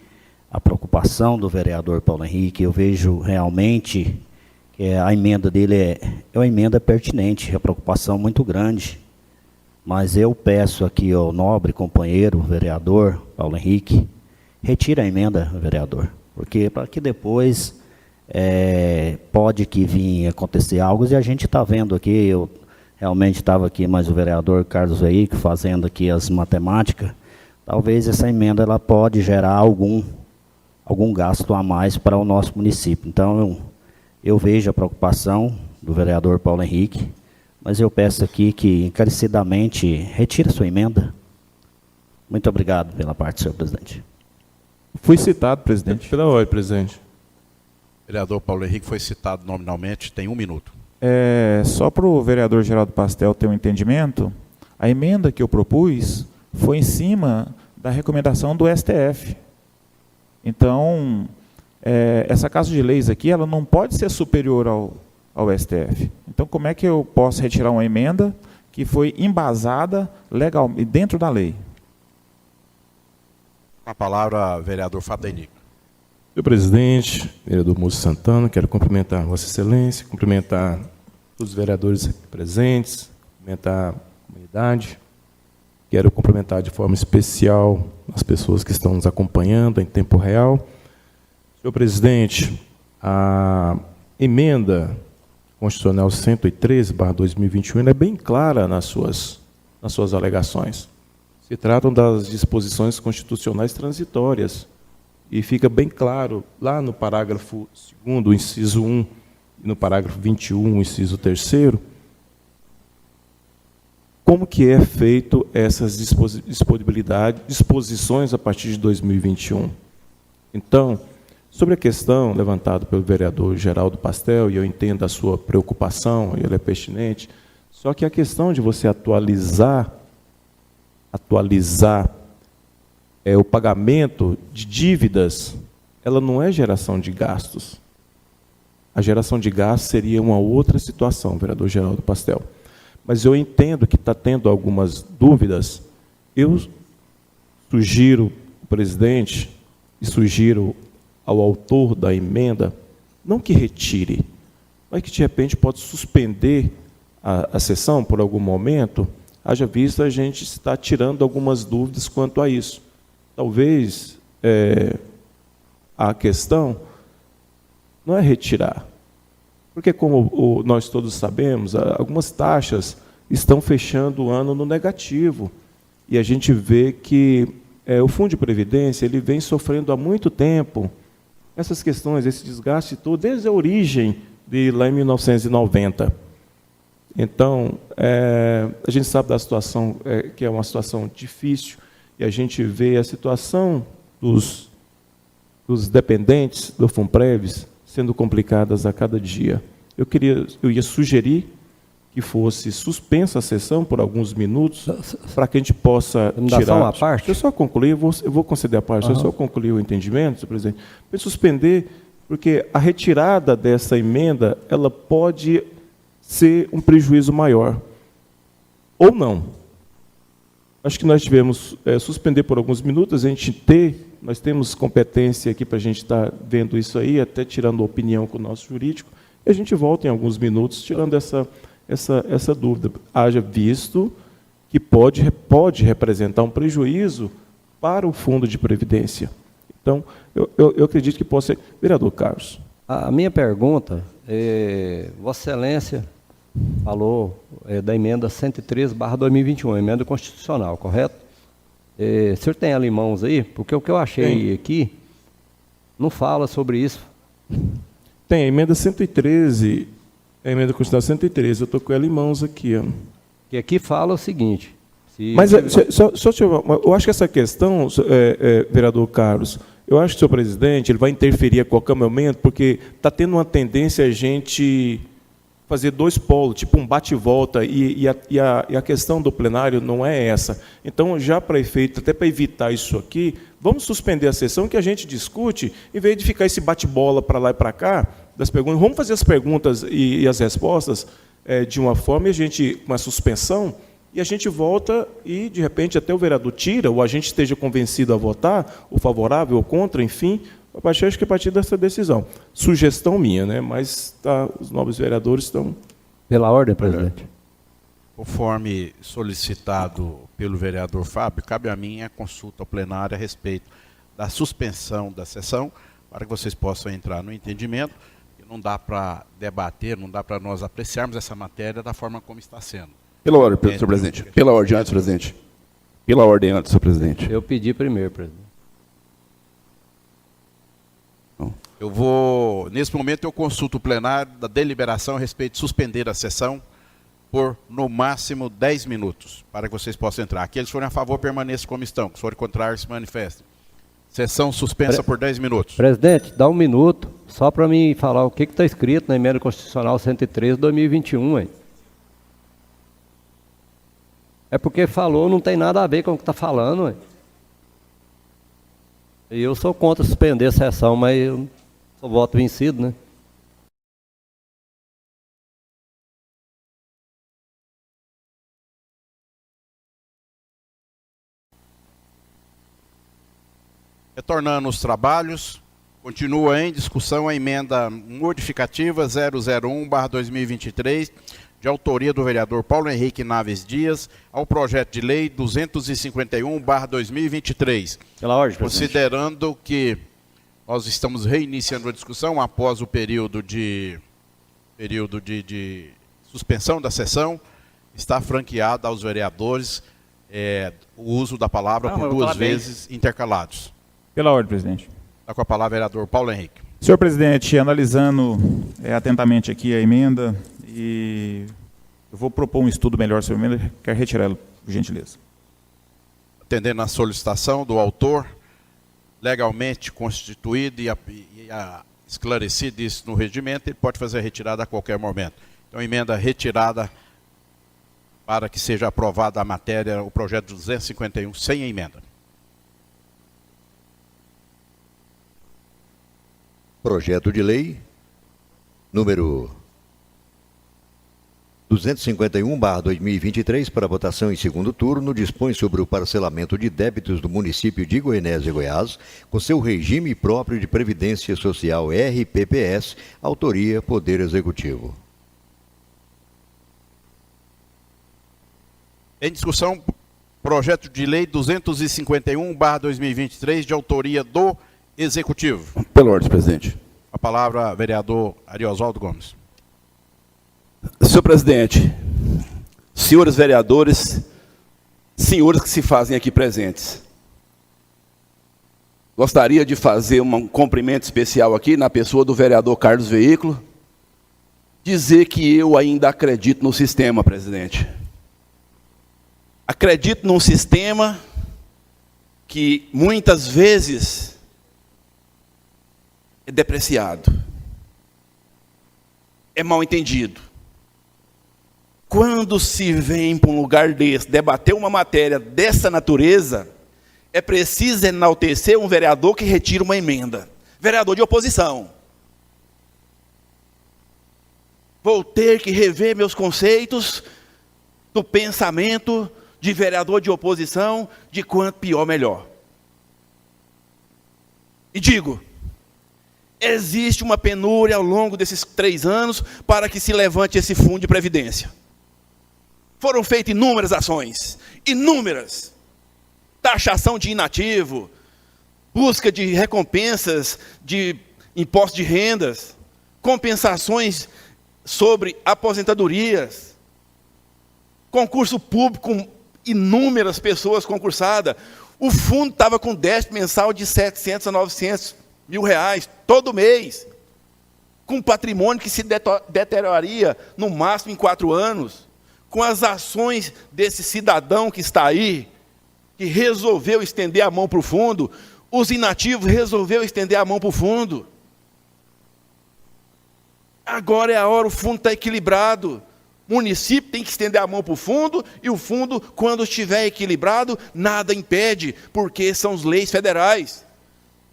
a preocupação do vereador Paulo Henrique, eu vejo realmente que a emenda dele é uma emenda pertinente, é uma preocupação muito grande. Mas eu peço aqui ao nobre companheiro, vereador Paulo Henrique, retire a emenda, vereador, porque para que depois pode que vir acontecer algo, e a gente está vendo aqui, eu realmente estava aqui, mas o vereador Carlos Henrique fazendo aqui as matemáticas, talvez essa emenda ela pode gerar algum gasto a mais para o nosso município. Então, eu vejo a preocupação do vereador Paulo Henrique, mas eu peço aqui que, encarecidamente, retire a sua emenda. Muito obrigado pela parte, senhor presidente. Fui citado, presidente. Pela ordem, presidente. Vereador Paulo Henrique foi citado nominalmente, tem 1 minuto. Só para o vereador Geraldo Pastel ter um entendimento, a emenda que eu propus foi em cima da recomendação do STF. Então, essa Casa de Leis aqui, ela não pode ser superior ao STF. Então, como é que eu posso retirar uma emenda que foi embasada legal, dentro da lei? A palavra, vereador Fábio Dainico. Senhor presidente, vereador Múcio Santana, quero cumprimentar Vossa Excelência, cumprimentar todos os vereadores aqui presentes, cumprimentar a comunidade. Quero cumprimentar de forma especial as pessoas que estão nos acompanhando em tempo real. Senhor presidente, a emenda constitucional 113/2021 é bem clara nas suas alegações. Se tratam das disposições constitucionais transitórias. E fica bem claro, lá no parágrafo 2º, inciso 1, e no parágrafo 21, inciso 3º, como que é feito essas disposições a partir de 2021. Então, sobre a questão levantada pelo vereador Geraldo Pastel, e eu entendo a sua preocupação, e ela é pertinente, só que a questão de você atualizar o pagamento de dívidas, ela não é geração de gastos. A geração de gastos seria uma outra situação, vereador Geraldo Pastel. Mas eu entendo que está tendo algumas dúvidas. Eu sugiro ao presidente e sugiro ao autor da emenda, não que retire, mas que de repente pode suspender a sessão por algum momento, haja visto a gente está tirando algumas dúvidas quanto a isso. Talvez a questão não é retirar, porque como nós todos sabemos, algumas taxas estão fechando o ano no negativo, e a gente vê que o Fundo de Previdência ele vem sofrendo há muito tempo essas questões, esse desgaste todo, desde a origem de lá em 1990. Então, a gente sabe da situação, que é uma situação difícil, e a gente vê a situação dos dependentes do Funpreves sendo complicadas a cada dia. Eu ia sugerir que fosse suspensa a sessão por alguns minutos, para que a gente possa Me dá só uma parte? Deixa eu só concluir, eu vou conceder a parte, deixa eu só concluir o entendimento, senhor presidente. Para suspender, porque a retirada dessa emenda, ela pode ser um prejuízo maior, ou não. Acho que nós devemos suspender por alguns minutos, nós temos competência aqui para a gente estar vendo isso aí, até tirando opinião com o nosso jurídico, e a gente volta em alguns minutos tirando essa dúvida. Haja visto que pode representar um prejuízo para o Fundo de Previdência. Então, eu acredito que possa ser. Vereador Carlos. A minha pergunta, Vossa Excelência falou da emenda 113/2021, emenda constitucional, correto? O senhor tem ela em mãos aí? Porque o que eu achei aqui não fala sobre isso. Tem, a emenda 113, a emenda constitucional 113, eu estou com ela em mãos aqui. Ó. Que aqui fala o seguinte... Mas, eu acho que essa questão, vereador Carlos, eu acho que o senhor presidente ele vai interferir a qualquer momento, porque está tendo uma tendência a gente fazer dois polos, tipo um bate e volta, e a questão do plenário não é essa. Então, já para efeito, até para evitar isso aqui, vamos suspender a sessão que a gente discute, em vez de ficar esse bate-bola para lá e para cá, das perguntas, vamos fazer as perguntas e as respostas de uma forma, e a gente, com a suspensão, e a gente volta e, de repente, até o vereador tira, ou a gente esteja convencido a votar, ou favorável ou contra, enfim, acho que a partir dessa decisão. Sugestão minha, né? Mas os novos vereadores estão... Pela ordem, presidente. Conforme solicitado pelo vereador Fábio, cabe a mim a consulta ao plenário a respeito da suspensão da sessão, para que vocês possam entrar no entendimento, que não dá para debater, não dá para nós apreciarmos essa matéria da forma como está sendo. Pela ordem, senhor presidente. Pela ordem antes, presidente. Pela ordem antes, senhor presidente. Eu pedi primeiro, presidente. Eu vou, nesse momento, eu consulto o plenário da deliberação a respeito de suspender a sessão por, no máximo, 10 minutos, para que vocês possam entrar. Aqueles que forem a favor, permaneçam como estão. Que forem contrários, se manifestem. Sessão suspensa por 10 minutos. Presidente, dá um minuto, só para mim falar o que está escrito na emenda constitucional 113/2021, hein? É porque falou, não tem nada a ver com o que está falando, hein? E eu sou contra suspender a sessão, mas eu sou voto vencido, né? Retornando os trabalhos, continua em discussão a emenda modificativa 001/2023, de autoria do vereador Paulo Henrique Naves Dias, ao projeto de lei 251/2023. Pela ordem, presidente. Considerando que nós estamos reiniciando a discussão após o período de suspensão da sessão, está franqueado aos vereadores o uso da palavra por duas vezes intercalados. Pela ordem, presidente. Está com a palavra o vereador Paulo Henrique. Senhor presidente, analisando atentamente aqui a emenda, e eu vou propor um estudo melhor sobre a emenda, quero retirá-la, por gentileza. Atendendo à solicitação do autor, legalmente constituído e esclarecido isso no regimento, ele pode fazer a retirada a qualquer momento. Então, emenda retirada para que seja aprovada a matéria, o projeto 251, sem a emenda. Projeto de lei número 251/2023 para votação em segundo turno, dispõe sobre o parcelamento de débitos do município de Goianésia, Goiás, com seu regime próprio de Previdência Social RPPS, autoria Poder Executivo. Em discussão, projeto de lei 251/2023, de autoria do Executivo. Pela ordem, presidente. A palavra, vereador Ariosvaldo Gomes. Senhor presidente, senhores vereadores, senhores que se fazem aqui presentes, gostaria de fazer um cumprimento especial aqui na pessoa do vereador Carlos Veículo, dizer que eu ainda acredito no sistema, presidente. Acredito num sistema que muitas vezes é depreciado, é mal entendido, quando se vem para um lugar desse, debater uma matéria dessa natureza, é preciso enaltecer um vereador que retira uma emenda. Vereador de oposição. Vou ter que rever meus conceitos do pensamento de vereador de oposição, de quanto pior, melhor. E digo, existe uma penúria ao longo desses 3 anos para que se levante esse fundo de previdência. Foram feitas inúmeras ações, inúmeras. Taxação de inativo, busca de recompensas de impostos de rendas, compensações sobre aposentadorias, concurso público com inúmeras pessoas concursadas. O fundo estava com déficit mensal de 700 a 900 mil reais, todo mês, com patrimônio que se deterioraria no máximo em 4 anos, com as ações desse cidadão que está aí, que resolveu estender a mão para o fundo, os inativos resolveu estender a mão para o fundo. Agora é a hora, o fundo está equilibrado. O município tem que estender a mão para o fundo, e o fundo, quando estiver equilibrado, nada impede, porque são as leis federais.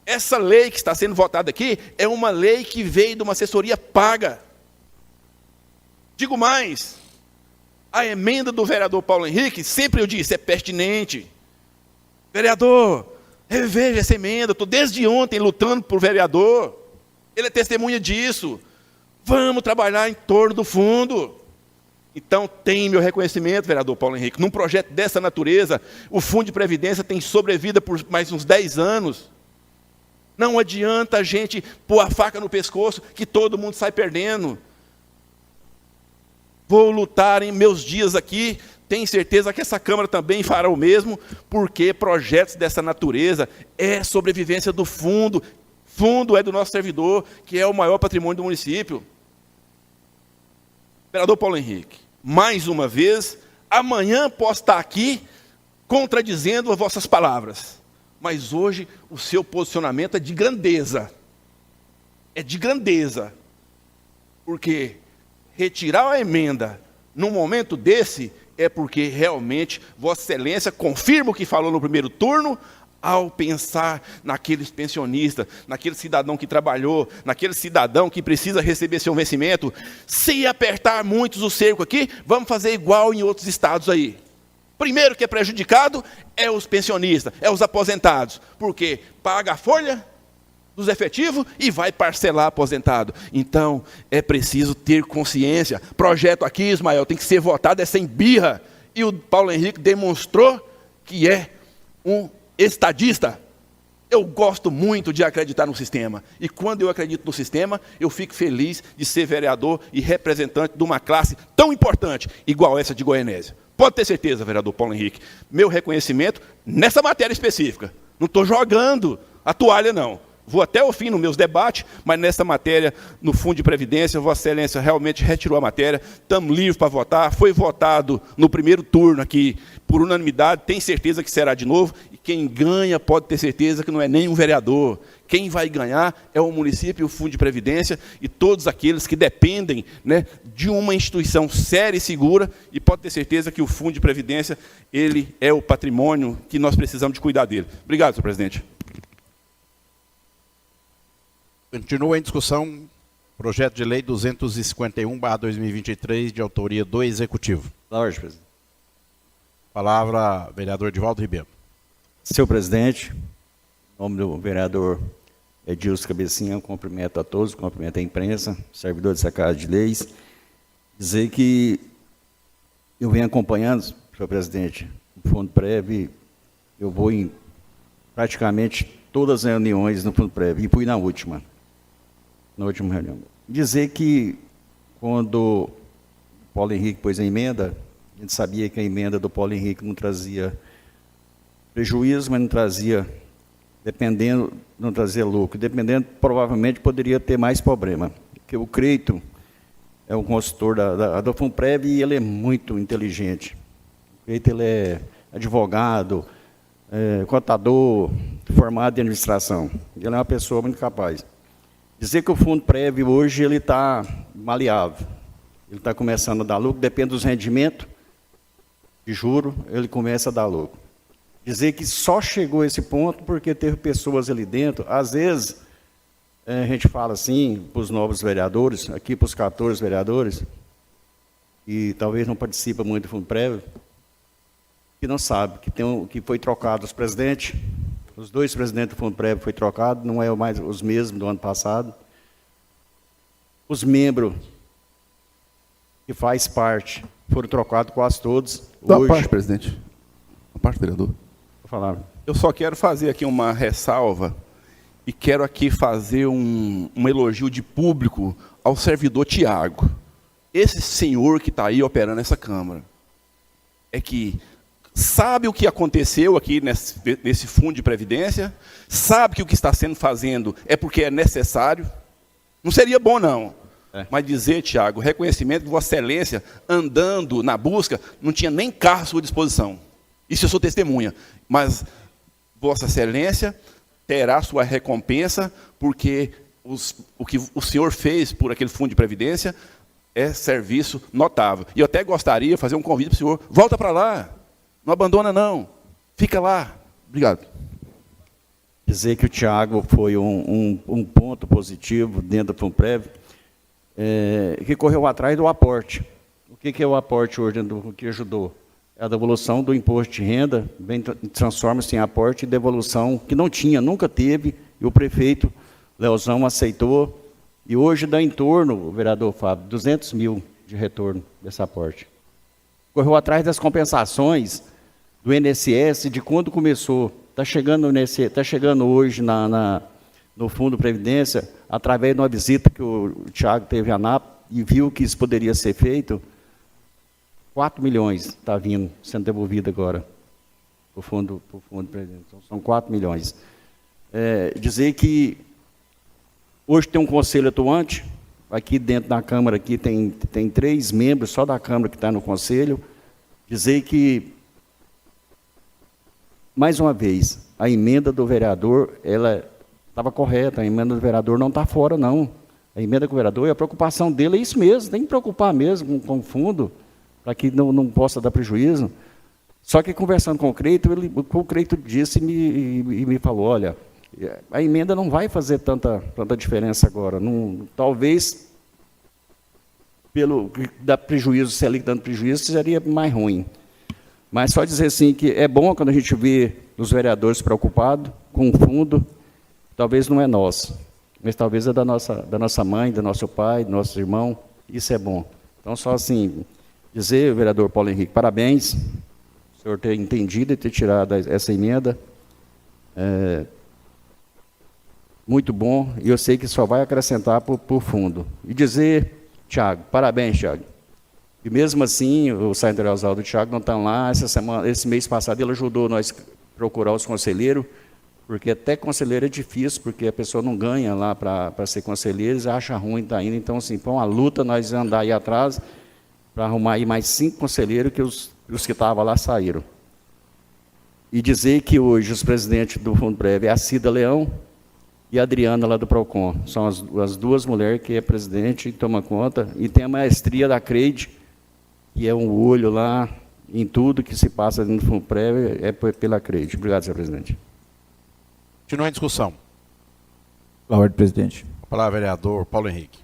Essa lei que está sendo votada aqui é uma lei que veio de uma assessoria paga. Digo mais, a emenda do vereador Paulo Henrique, sempre eu disse, é pertinente. Vereador, reveja essa emenda, estou desde ontem lutando por vereador, ele é testemunha disso. Vamos trabalhar em torno do fundo. Então, tem meu reconhecimento, vereador Paulo Henrique. Num projeto dessa natureza, o Fundo de Previdência tem sobrevida por mais uns 10 anos. Não adianta a gente pôr a faca no pescoço, que todo mundo sai perdendo. Vou lutar em meus dias aqui, tenho certeza que essa Câmara também fará o mesmo, porque projetos dessa natureza é sobrevivência do fundo. Fundo é do nosso servidor, que é o maior patrimônio do município. Vereador Paulo Henrique, mais uma vez, amanhã posso estar aqui contradizendo as vossas palavras, mas hoje o seu posicionamento é de grandeza. É de grandeza. Porque retirar a emenda num momento desse é porque realmente Vossa Excelência confirma o que falou no primeiro turno, ao pensar naqueles pensionistas, naquele cidadão que trabalhou, naquele cidadão que precisa receber seu vencimento. Se apertar muitos o cerco aqui, vamos fazer igual em outros estados aí. Primeiro que é prejudicado é os pensionistas, é os aposentados, porque paga a folha dos efetivos e vai parcelar aposentado. Então, é preciso ter consciência. Projeto aqui, Ismael, tem que ser votado, é sem birra. E o Paulo Henrique demonstrou que é um estadista. Eu gosto muito de acreditar no sistema. E quando eu acredito no sistema, eu fico feliz de ser vereador e representante de uma classe tão importante, igual essa de Goianésia. Pode ter certeza, vereador Paulo Henrique, meu reconhecimento nessa matéria específica. Não estou jogando a toalha, não. Vou até o fim nos meus debates, mas nessa matéria, no Fundo de Previdência, Vossa Excelência realmente retirou a matéria, estamos livres para votar, foi votado no primeiro turno aqui, por unanimidade, tem certeza que será de novo, e quem ganha pode ter certeza que não é nem um vereador. Quem vai ganhar é o município e o Fundo de Previdência, e todos aqueles que dependem, né, de uma instituição séria e segura, e pode ter certeza que o Fundo de Previdência, ele é o patrimônio que nós precisamos de cuidar dele. Obrigado, senhor presidente. Continua em discussão projeto de lei 251/2023, de autoria do Executivo. Palavra, presidente. Palavra, vereador Edivaldo Ribeiro. Senhor presidente, em nome do vereador Edilson Cabecinha, cumprimento a todos, cumprimento a imprensa, servidor dessa Casa de Leis. Dizer que eu venho acompanhando, senhor presidente, o Fundo Prev, eu vou em praticamente todas as reuniões no Fundo Prev, e fui na última reunião. Dizer que quando o Paulo Henrique pôs a emenda, a gente sabia que a emenda do Paulo Henrique não trazia prejuízo, mas não trazia, dependendo, não trazia lucro. Dependendo, provavelmente poderia ter mais problema. Porque o Creito é um consultor da Funprev e ele é muito inteligente. O Creito, ele é advogado, contador, formado em administração. Ele é uma pessoa muito capaz. Dizer que o Fundo Prev hoje ele está maleável. Ele está começando a dar lucro, depende dos rendimentos de juro, ele começa a dar lucro. Dizer que só chegou a esse ponto porque teve pessoas ali dentro, às vezes, a gente fala assim, para os novos vereadores, aqui para os 14 vereadores, e talvez não participa muito do fundo prévio, que não sabe, que foi trocado os presidentes, os 2 presidentes do fundo prévio foi trocado, não é mais os mesmos do ano passado. Os membros que faz parte foram trocados quase todos. Da parte, presidente. Da parte, vereador. Vou falar. Eu só quero fazer aqui uma ressalva e quero aqui fazer um elogio de público ao servidor Tiago. Esse senhor que está aí operando essa Câmara é que sabe o que aconteceu aqui nesse fundo de previdência, sabe que o que está sendo fazendo é porque é necessário. Não seria bom, não. Mas dizer, Tiago, reconhecimento de Vossa Excelência, andando na busca, não tinha nem carro à sua disposição. Isso eu sou testemunha. Mas Vossa Excelência terá sua recompensa, porque o que o senhor fez por aquele fundo de previdência é serviço notável. E eu até gostaria de fazer um convite para o senhor, volta para lá, não abandona não, fica lá. Obrigado. Dizer que o Tiago foi um ponto positivo dentro do fundo prévio, que correu atrás do aporte. O que é o aporte hoje, o que ajudou? É a devolução do imposto de renda, transforma-se em aporte e devolução, que não tinha, nunca teve, e o prefeito Leozão aceitou, e hoje dá em torno, o vereador Fábio, 200 mil de retorno desse aporte. Correu atrás das compensações do INSS, de quando começou, está chegando hoje no Fundo Previdência, através de uma visita que o Tiago teve a ANAP e viu que isso poderia ser feito, 4 milhões está vindo, sendo devolvido agora para o Fundo Previdência. Então, são 4 milhões. Dizer que hoje tem um conselho atuante, aqui dentro da Câmara aqui tem 3 membros só da Câmara que está no conselho. Dizer que, mais uma vez, a emenda do vereador, ela estava correta, a emenda do vereador não está fora, não. A emenda do vereador, e a preocupação dele é isso mesmo, tem que preocupar mesmo com o fundo, para que não possa dar prejuízo. Só que, conversando com o Creito disse e me falou, olha, a emenda não vai fazer tanta diferença agora. Não, talvez, pelo dar prejuízo, se ali dando prejuízo, seria mais ruim. Mas só dizer assim que é bom quando a gente vê os vereadores preocupados com o fundo, talvez não é nosso, mas talvez é da nossa mãe, do nosso pai, do nosso irmão, isso é bom. Então, só assim, dizer, vereador Paulo Henrique, parabéns, o senhor ter entendido e ter tirado essa emenda, muito bom, e eu sei que só vai acrescentar para o fundo. E dizer, Tiago, parabéns, Tiago. E mesmo assim, o Sargento Oswaldo e o Tiago não estão lá, esse mês passado ele ajudou nós a procurar os conselheiros, porque até conselheiro é difícil, porque a pessoa não ganha lá para ser conselheiro, eles acham ruim estar indo. Então, assim, foi uma luta nós andar aí atrás para arrumar aí mais 5 conselheiros, que os que estavam lá saíram. E dizer que hoje os presidentes do Fundo Prévio é a Cida Leão e a Adriana lá do PROCON. São as 2 mulheres que é presidente e toma conta. E tem a maestria da Creide, que é um olho lá em tudo que se passa dentro do Fundo Prévio, é pela Creide. Obrigado, senhor presidente. Continua em discussão. Pela ordem, presidente. A palavra vereador Paulo Henrique.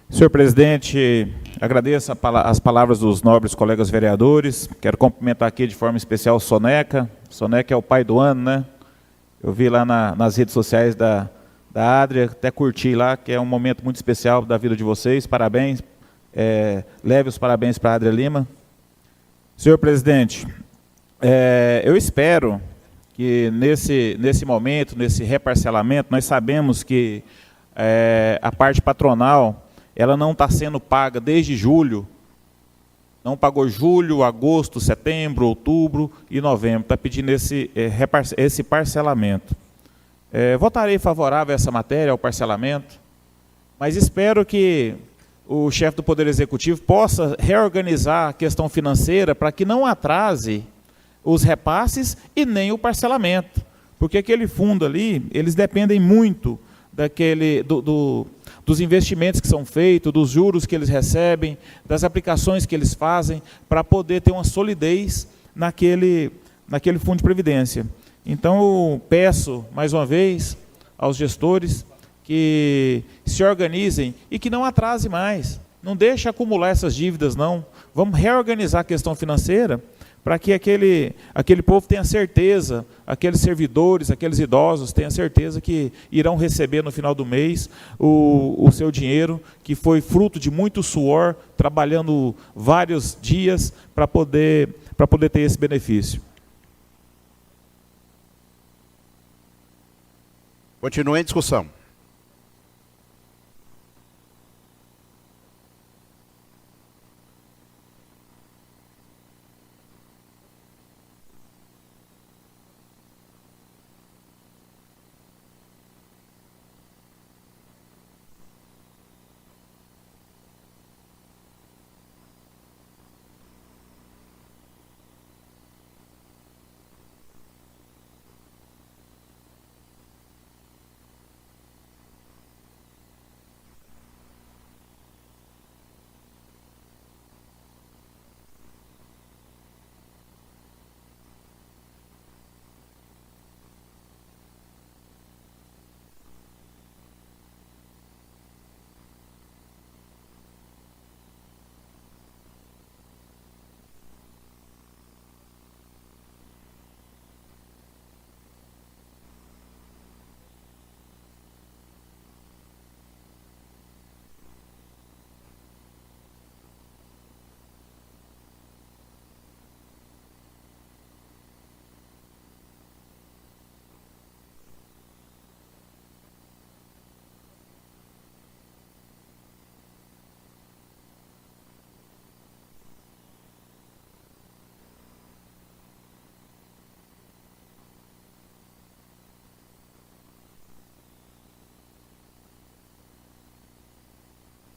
Senhor presidente, agradeço as palavras dos nobres colegas vereadores. Quero cumprimentar aqui de forma especial o Soneca. Soneca é o pai do ano, né? Eu vi lá nas redes sociais da Adria, até curti lá, que é um momento muito especial da vida de vocês. Parabéns. Leve os parabéns para a Adria Lima. Senhor presidente, eu espero que nesse momento, nesse reparcelamento, nós sabemos que a parte patronal ela não está sendo paga desde julho, não pagou julho, agosto, setembro, outubro e novembro, está pedindo esse parcelamento. Votarei favorável a essa matéria, ao parcelamento, mas espero que o chefe do Poder Executivo possa reorganizar a questão financeira para que não atrase os repasses e nem o parcelamento, porque aquele fundo ali, eles dependem muito dos investimentos que são feitos, dos juros que eles recebem, das aplicações que eles fazem, para poder ter uma solidez naquele fundo de previdência. Então, eu peço, mais uma vez, aos gestores que se organizem e que não atrase mais. Não deixe acumular essas dívidas, não. Vamos reorganizar a questão financeira para que aquele povo tenha certeza, aqueles servidores, aqueles idosos tenham certeza que irão receber no final do mês o seu dinheiro, que foi fruto de muito suor, trabalhando vários dias para poder ter esse benefício. Continua em discussão.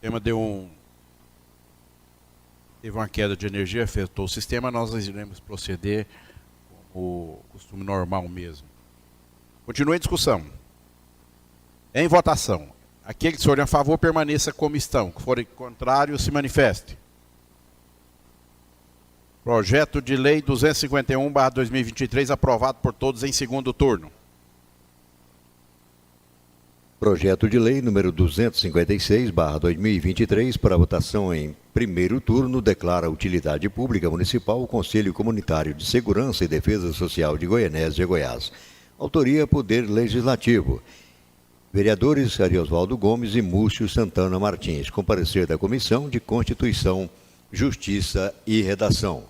O sistema teve uma queda de energia, afetou o sistema, nós iremos proceder como o costume normal mesmo. Continua em discussão. Em votação. Aqueles que forem a favor, permaneça como estão. Que forem contrários, se manifeste. Projeto de Lei 251/2023, aprovado por todos em segundo turno. Projeto de Lei número 256/2023, para votação em primeiro turno, declara utilidade pública municipal o Conselho Comunitário de Segurança e Defesa Social de Goianésia, Goiás. Autoria: Poder Legislativo. Vereadores Ariosvaldo Gomes e Múcio Santana Martins. Com parecer da Comissão de Constituição, Justiça e Redação.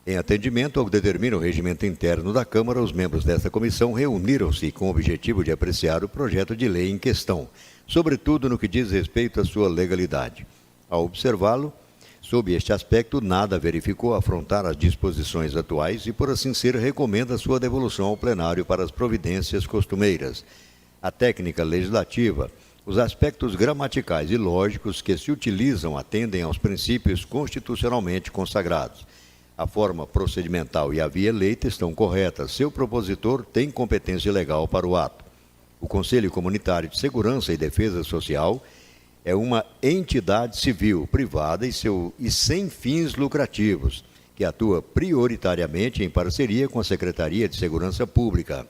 Em atendimento ao que determina o regimento interno da Câmara, os membros desta comissão reuniram-se com o objetivo de apreciar o projeto de lei em questão, sobretudo no que diz respeito à sua legalidade. Ao observá-lo, sob este aspecto, nada verificou afrontar as disposições atuais e, por assim ser, recomenda sua devolução ao plenário para as providências costumeiras. A técnica legislativa, os aspectos gramaticais e lógicos que se utilizam atendem aos princípios constitucionalmente consagrados. A forma procedimental e a via eleita estão corretas. Seu propositor tem competência legal para o ato. O Conselho Comunitário de Segurança e Defesa Social é uma entidade civil, privada e sem fins lucrativos, que atua prioritariamente em parceria com a Secretaria de Segurança Pública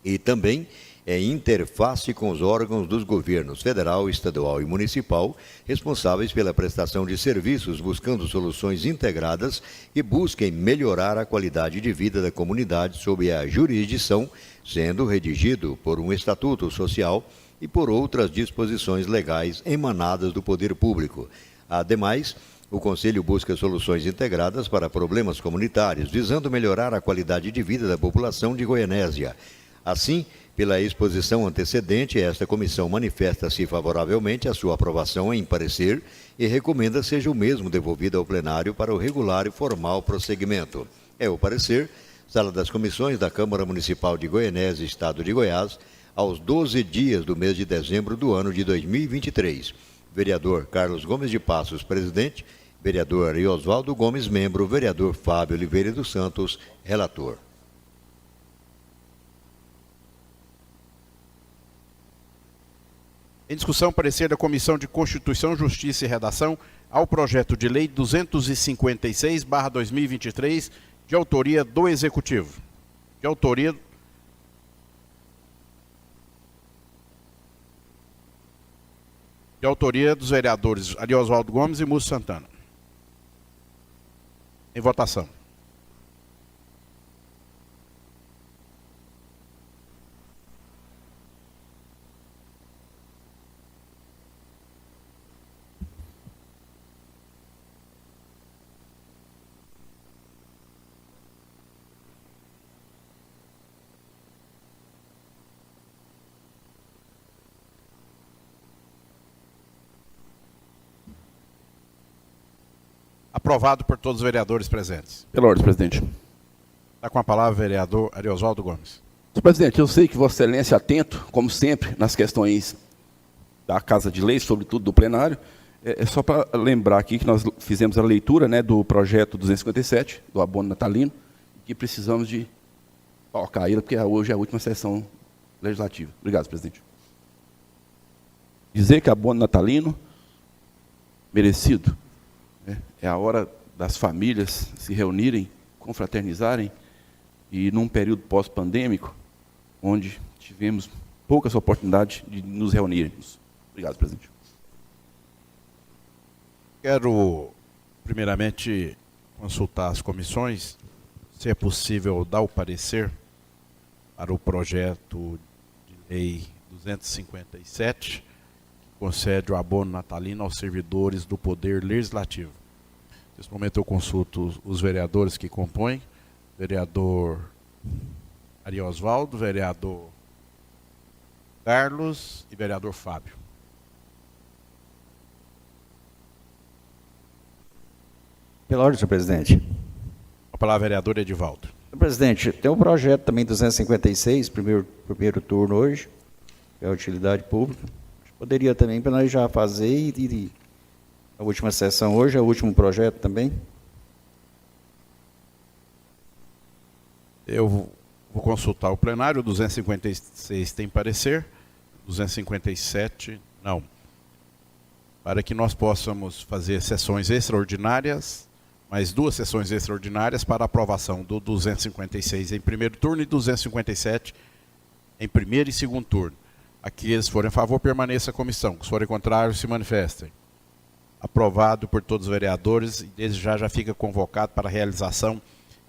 e também é interface com os órgãos dos governos federal, estadual e municipal, responsáveis pela prestação de serviços, buscando soluções integradas que busquem melhorar a qualidade de vida da comunidade sob a jurisdição, sendo redigido por um estatuto social e por outras disposições legais emanadas do poder público. Ademais, o Conselho busca soluções integradas para problemas comunitários, visando melhorar a qualidade de vida da população de Goianésia. Assim, pela exposição antecedente, esta comissão manifesta-se favoravelmente à sua aprovação em parecer e recomenda seja o mesmo devolvido ao plenário para o regular e formal prosseguimento. É o parecer, Sala das Comissões da Câmara Municipal de Goianésia, Estado de Goiás, aos 12 dias do mês de dezembro do ano de 2023. Vereador Carlos Gomes de Passos, presidente. Vereador Ariosvaldo Gomes, membro. Vereador Fábio Oliveira dos Santos, relator. Em discussão, parecer da Comissão de Constituição, Justiça e Redação ao projeto de lei 256/2023, de autoria do Executivo. De autoria dos vereadores Ariosvaldo Gomes e Múcio Santana. Em votação. Aprovado por todos os vereadores presentes. Pela ordem, presidente. Está com a palavra o vereador Ariosvaldo Gomes. Senhor presidente, eu sei que Vossa Excelência é atento, como sempre, nas questões da Casa de Leis, sobretudo do plenário. É só para lembrar aqui que nós fizemos a leitura, né, do projeto 257, do abono natalino, e que precisamos de tocar ele, porque hoje é a última sessão legislativa. Obrigado, presidente. Dizer que abono natalino, merecido, né, é a hora das famílias se reunirem, confraternizarem, e num período pós-pandêmico, onde tivemos poucas oportunidades de nos reunirmos. Obrigado, presidente. Quero, primeiramente, consultar as comissões, se é possível dar o parecer para o projeto de lei 257, que concede o abono natalino aos servidores do Poder Legislativo. Nesse momento eu consulto os vereadores que compõem, vereador Ariosvaldo, vereador Carlos e vereador Fábio. Pela ordem, senhor presidente. A palavra vereador Edivaldo. Senhor presidente, tem um projeto também 256, primeiro turno hoje, que é a utilidade pública. Poderia também para nós já fazer e a última sessão hoje, é o último projeto também. Eu vou consultar o plenário. 256 tem parecer, 257 não. Para que nós possamos fazer sessões extraordinárias, mais 2 sessões extraordinárias para aprovação do 256 em primeiro turno e 257 em primeiro e segundo turno. Aqueles que forem a favor, permaneça a comissão. Os que forem contrários, se manifestem. Aprovado por todos os vereadores, e desde já fica convocado para a realização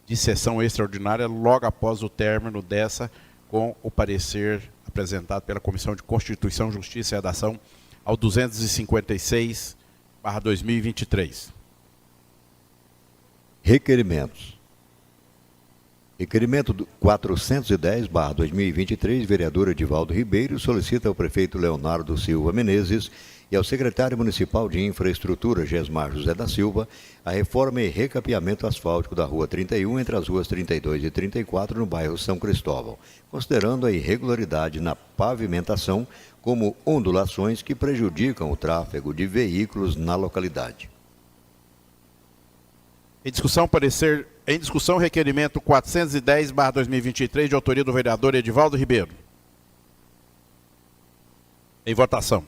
de sessão extraordinária logo após o término dessa, com o parecer apresentado pela Comissão de Constituição, Justiça e Redação ao 256/2023. Requerimentos. Requerimento 410/2023, vereador Edivaldo Ribeiro solicita ao prefeito Leonardo Silva Menezes e ao secretário municipal de Infraestrutura, Gesmar José da Silva, a reforma e recapeamento asfáltico da Rua 31 entre as ruas 32 e 34 no bairro São Cristóvão, considerando a irregularidade na pavimentação como ondulações que prejudicam o tráfego de veículos na localidade. Em discussão, requerimento 410/2023, de autoria do vereador Edivaldo Ribeiro. Em votação.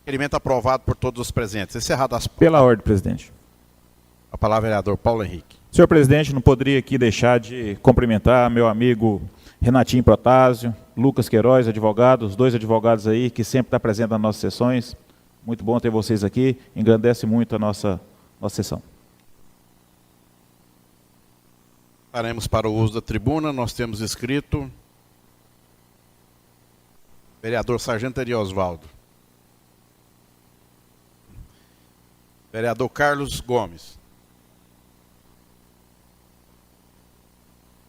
Requerimento aprovado por todos os presentes. Encerrado as... Pela ordem, presidente. A palavra, vereador Paulo Henrique. Senhor presidente, não poderia aqui deixar de cumprimentar meu amigo Renatinho Protásio, Lucas Queiroz, advogado, os 2 advogados aí que sempre estão presentes nas nossas sessões. Muito bom ter vocês aqui, engrandece muito a nossa sessão. Faremos para o uso da tribuna. Nós temos escrito vereador Sargento Ariosvaldo, vereador Carlos Gomes,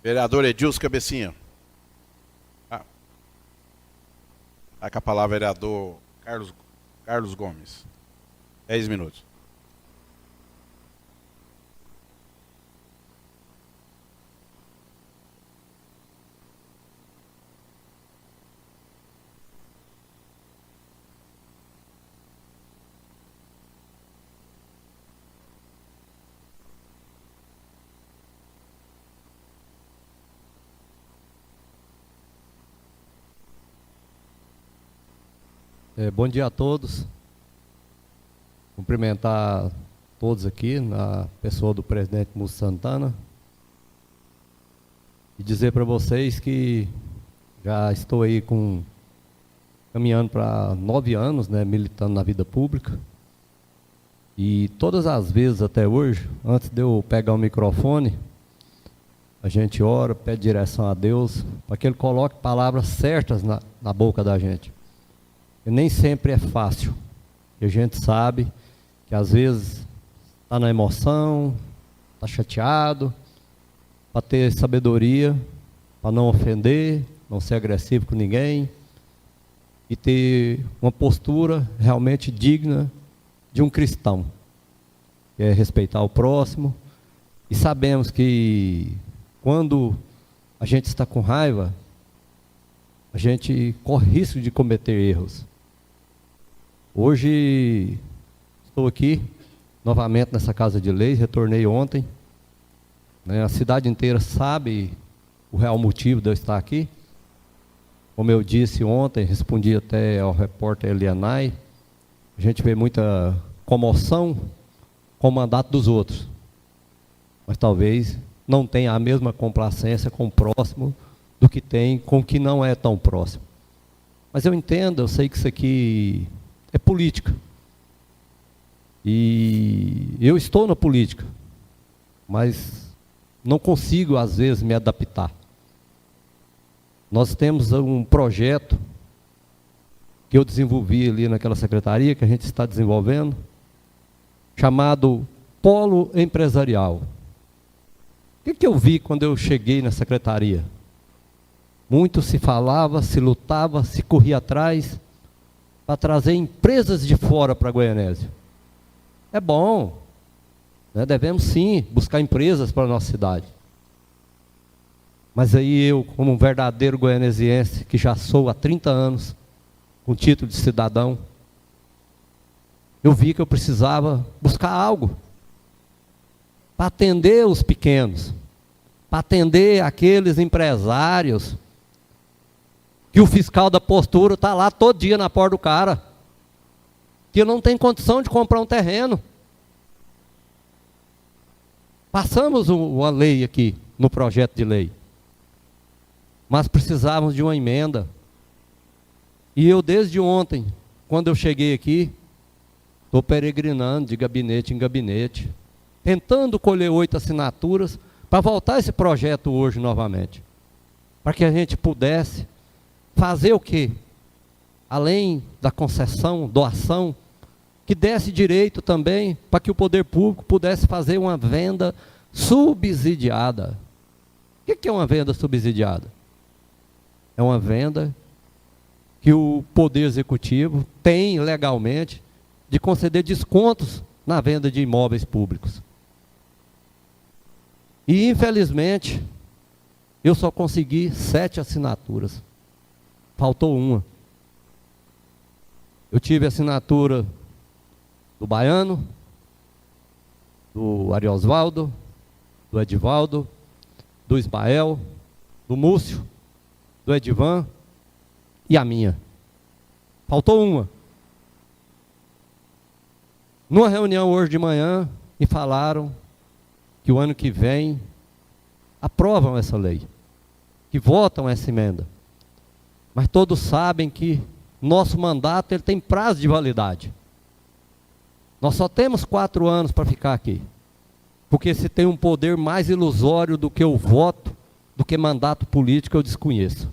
vereador Edilson Cabecinha. Está com a palavra vereador Carlos Carlos Gomes. 10 minutos. Bom dia a todos. Cumprimentar todos aqui, na pessoa do presidente Múcio Santana. E dizer para vocês que já estou aí caminhando para 9 anos, né, militando na vida pública. E todas as vezes até hoje, antes de eu pegar o microfone, a gente ora, pede direção a Deus, para que Ele coloque palavras certas na boca da gente. E nem sempre é fácil. E a gente sabe que às vezes está na emoção, está chateado, para ter sabedoria, para não ofender, não ser agressivo com ninguém, e ter uma postura realmente digna de um cristão, que é respeitar o próximo. E sabemos que quando a gente está com raiva, a gente corre risco de cometer erros. Hoje estou aqui novamente nessa Casa de Leis, retornei ontem, né, a cidade inteira sabe o real motivo de eu estar aqui. Como eu disse ontem, respondi até ao repórter Elianai, a gente vê muita comoção com o mandato dos outros, mas talvez não tenha a mesma complacência com o próximo do que tem com o que não é tão próximo. Mas eu entendo, eu sei que isso aqui é política. E eu estou na política, mas não consigo, às vezes, me adaptar. Nós temos um projeto que eu desenvolvi ali naquela secretaria, que a gente está desenvolvendo, chamado Polo Empresarial. O que eu vi quando eu cheguei na secretaria? Muito se falava, se lutava, se corria atrás para trazer empresas de fora para Goianésia. É bom, né? Devemos sim buscar empresas para a nossa cidade. Mas aí eu, como um verdadeiro goianesiense, que já sou há 30 anos, com título de cidadão, eu vi que eu precisava buscar algo para atender os pequenos, para atender aqueles empresários que o fiscal da postura está lá todo dia na porta do cara, que não tem condição de comprar um terreno. Passamos uma lei aqui, no projeto de lei, mas precisávamos de uma emenda. E eu, desde ontem, quando eu cheguei aqui, estou peregrinando de gabinete em gabinete, tentando colher 8 assinaturas, para voltar esse projeto hoje novamente, para que a gente pudesse fazer o quê? Além da concessão, doação, que desse direito também para que o poder público pudesse fazer uma venda subsidiada. O que é uma venda subsidiada? É uma venda que o Poder Executivo tem legalmente de conceder descontos na venda de imóveis públicos. E, infelizmente, eu só consegui 7 assinaturas. Faltou uma. Eu tive a assinatura do Baiano, do Ariosvaldo, do Edivaldo, do Ismael, do Múcio, do Edivan e a minha. Faltou uma. Numa reunião hoje de manhã, me falaram que o ano que vem aprovam essa lei, que votam essa emenda. Mas todos sabem que nosso mandato ele tem prazo de validade. Nós só temos 4 anos para ficar aqui. Porque se tem um poder mais ilusório do que o voto, do que mandato político, eu desconheço.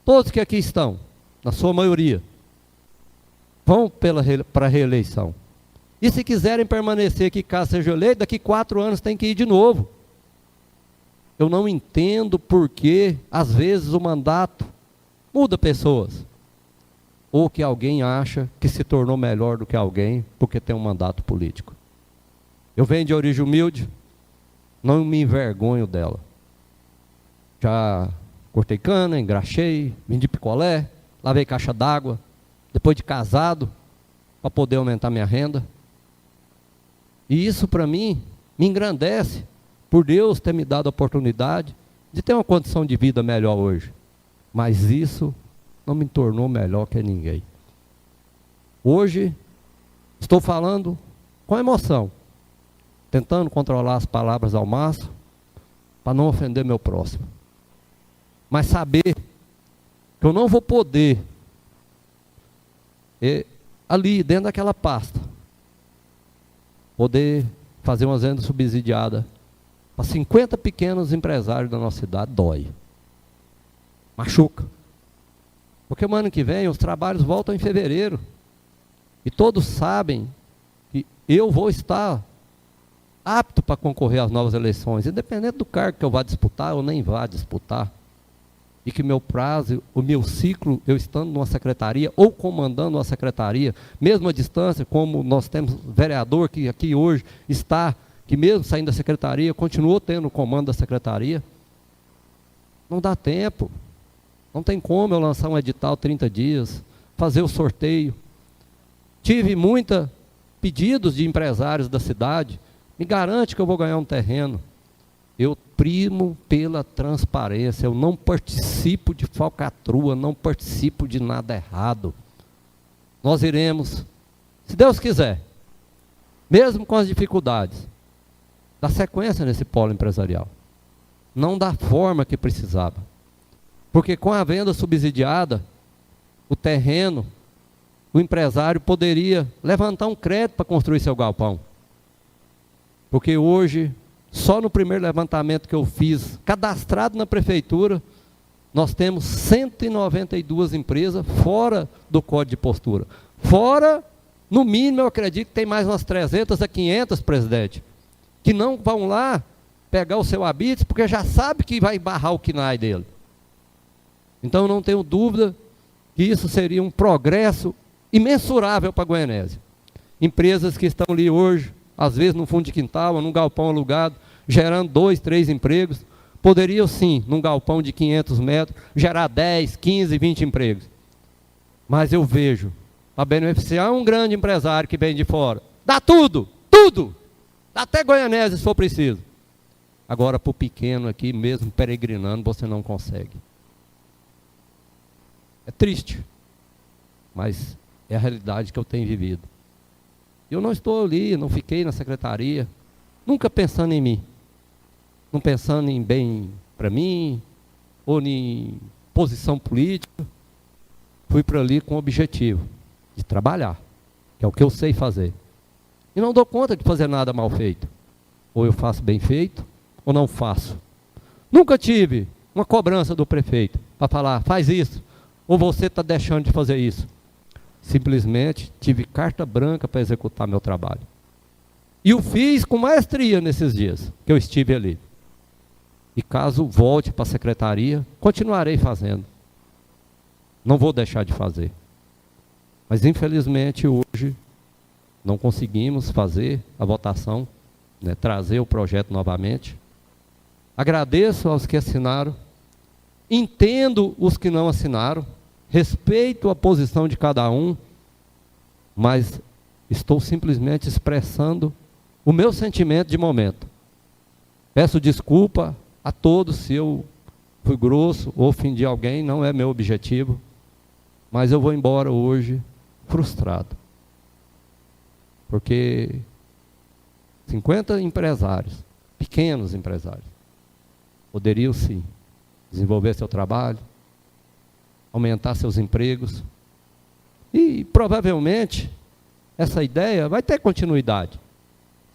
Todos que aqui estão, na sua maioria, vão para a reeleição. E se quiserem permanecer aqui, caso seja eleito, daqui 4 anos tem que ir de novo. Eu não entendo por que, às vezes, o mandato muda pessoas. ou que alguém acha que se tornou melhor do que alguém porque tem um mandato político. Eu venho de origem humilde, não me envergonho dela. Já cortei cana, engraxei, vendi picolé, lavei caixa d'água, depois de casado, para poder aumentar minha renda. E isso para mim me engrandece, por Deus ter me dado a oportunidade de ter uma condição de vida melhor hoje. Mas isso não me tornou melhor que ninguém. Hoje, estou falando com emoção, tentando controlar as palavras ao máximo, para não ofender meu próximo. Mas saber que eu não vou poder, ali dentro daquela pasta, poder fazer uma venda subsidiada para 50 pequenos empresários da nossa cidade, dói. Machuca. Porque o ano que vem os trabalhos voltam em fevereiro. E todos sabem que eu vou estar apto para concorrer às novas eleições, independente do cargo que eu vá disputar ou nem vá disputar. E que meu prazo, o meu ciclo, eu estando numa secretaria ou comandando uma secretaria, mesmo à distância, como nós temos vereador que aqui hoje está, que mesmo saindo da secretaria, continuou tendo o comando da secretaria, não dá tempo. Não tem como eu lançar um edital 30 dias, fazer o sorteio. Tive muitos pedidos de empresários da cidade, me garante que eu vou ganhar um terreno. Eu primo pela transparência, eu não participo de falcatrua, não participo de nada errado. Nós iremos, se Deus quiser, mesmo com as dificuldades, dar sequência nesse polo empresarial. Não da forma que precisava. Porque com a venda subsidiada, o terreno, o empresário poderia levantar um crédito para construir seu galpão. Porque hoje, só no primeiro levantamento que eu fiz, cadastrado na prefeitura, nós temos 192 empresas fora do Código de Postura. Fora, no mínimo, eu acredito que tem mais umas 300 a 500, presidente, que não vão lá pegar o seu habite, porque já sabe que vai barrar o KNAI dele. Então, eu não tenho dúvida que isso seria um progresso imensurável para a Goianésia. Empresas que estão ali hoje, às vezes no fundo de quintal, ou num galpão alugado, gerando 2, 3 empregos, poderiam sim, num galpão de 500 metros, gerar 10, 15, 20 empregos. Mas eu vejo, para beneficiar um grande empresário que vem de fora, dá tudo, tudo, dá até Goianésia se for preciso. Agora, para o pequeno aqui, mesmo peregrinando, você não consegue. É triste, mas é a realidade que eu tenho vivido. Eu não estou ali, não fiquei na secretaria, nunca pensando em mim, não pensando em bem para mim, ou em posição política. Fui para ali com o objetivo de trabalhar, que é o que eu sei fazer. E não dou conta de fazer nada mal feito. Ou eu faço bem feito, ou não faço. Nunca tive uma cobrança do prefeito para falar, faz isso, ou você está deixando de fazer isso. Simplesmente tive carta branca para executar meu trabalho. E o fiz com maestria nesses dias que eu estive ali. E caso volte para a secretaria, continuarei fazendo. Não vou deixar de fazer. Mas infelizmente hoje não conseguimos fazer a votação, né, trazer o projeto novamente. Agradeço aos que assinaram, entendo os que não assinaram, respeito a posição de cada um, mas estou simplesmente expressando o meu sentimento de momento. Peço desculpa a todos se eu fui grosso ou ofendi alguém, não é meu objetivo, mas eu vou embora hoje frustrado. Porque 50 empresários, pequenos empresários, poderiam sim desenvolver seu trabalho, aumentar seus empregos, e provavelmente essa ideia vai ter continuidade.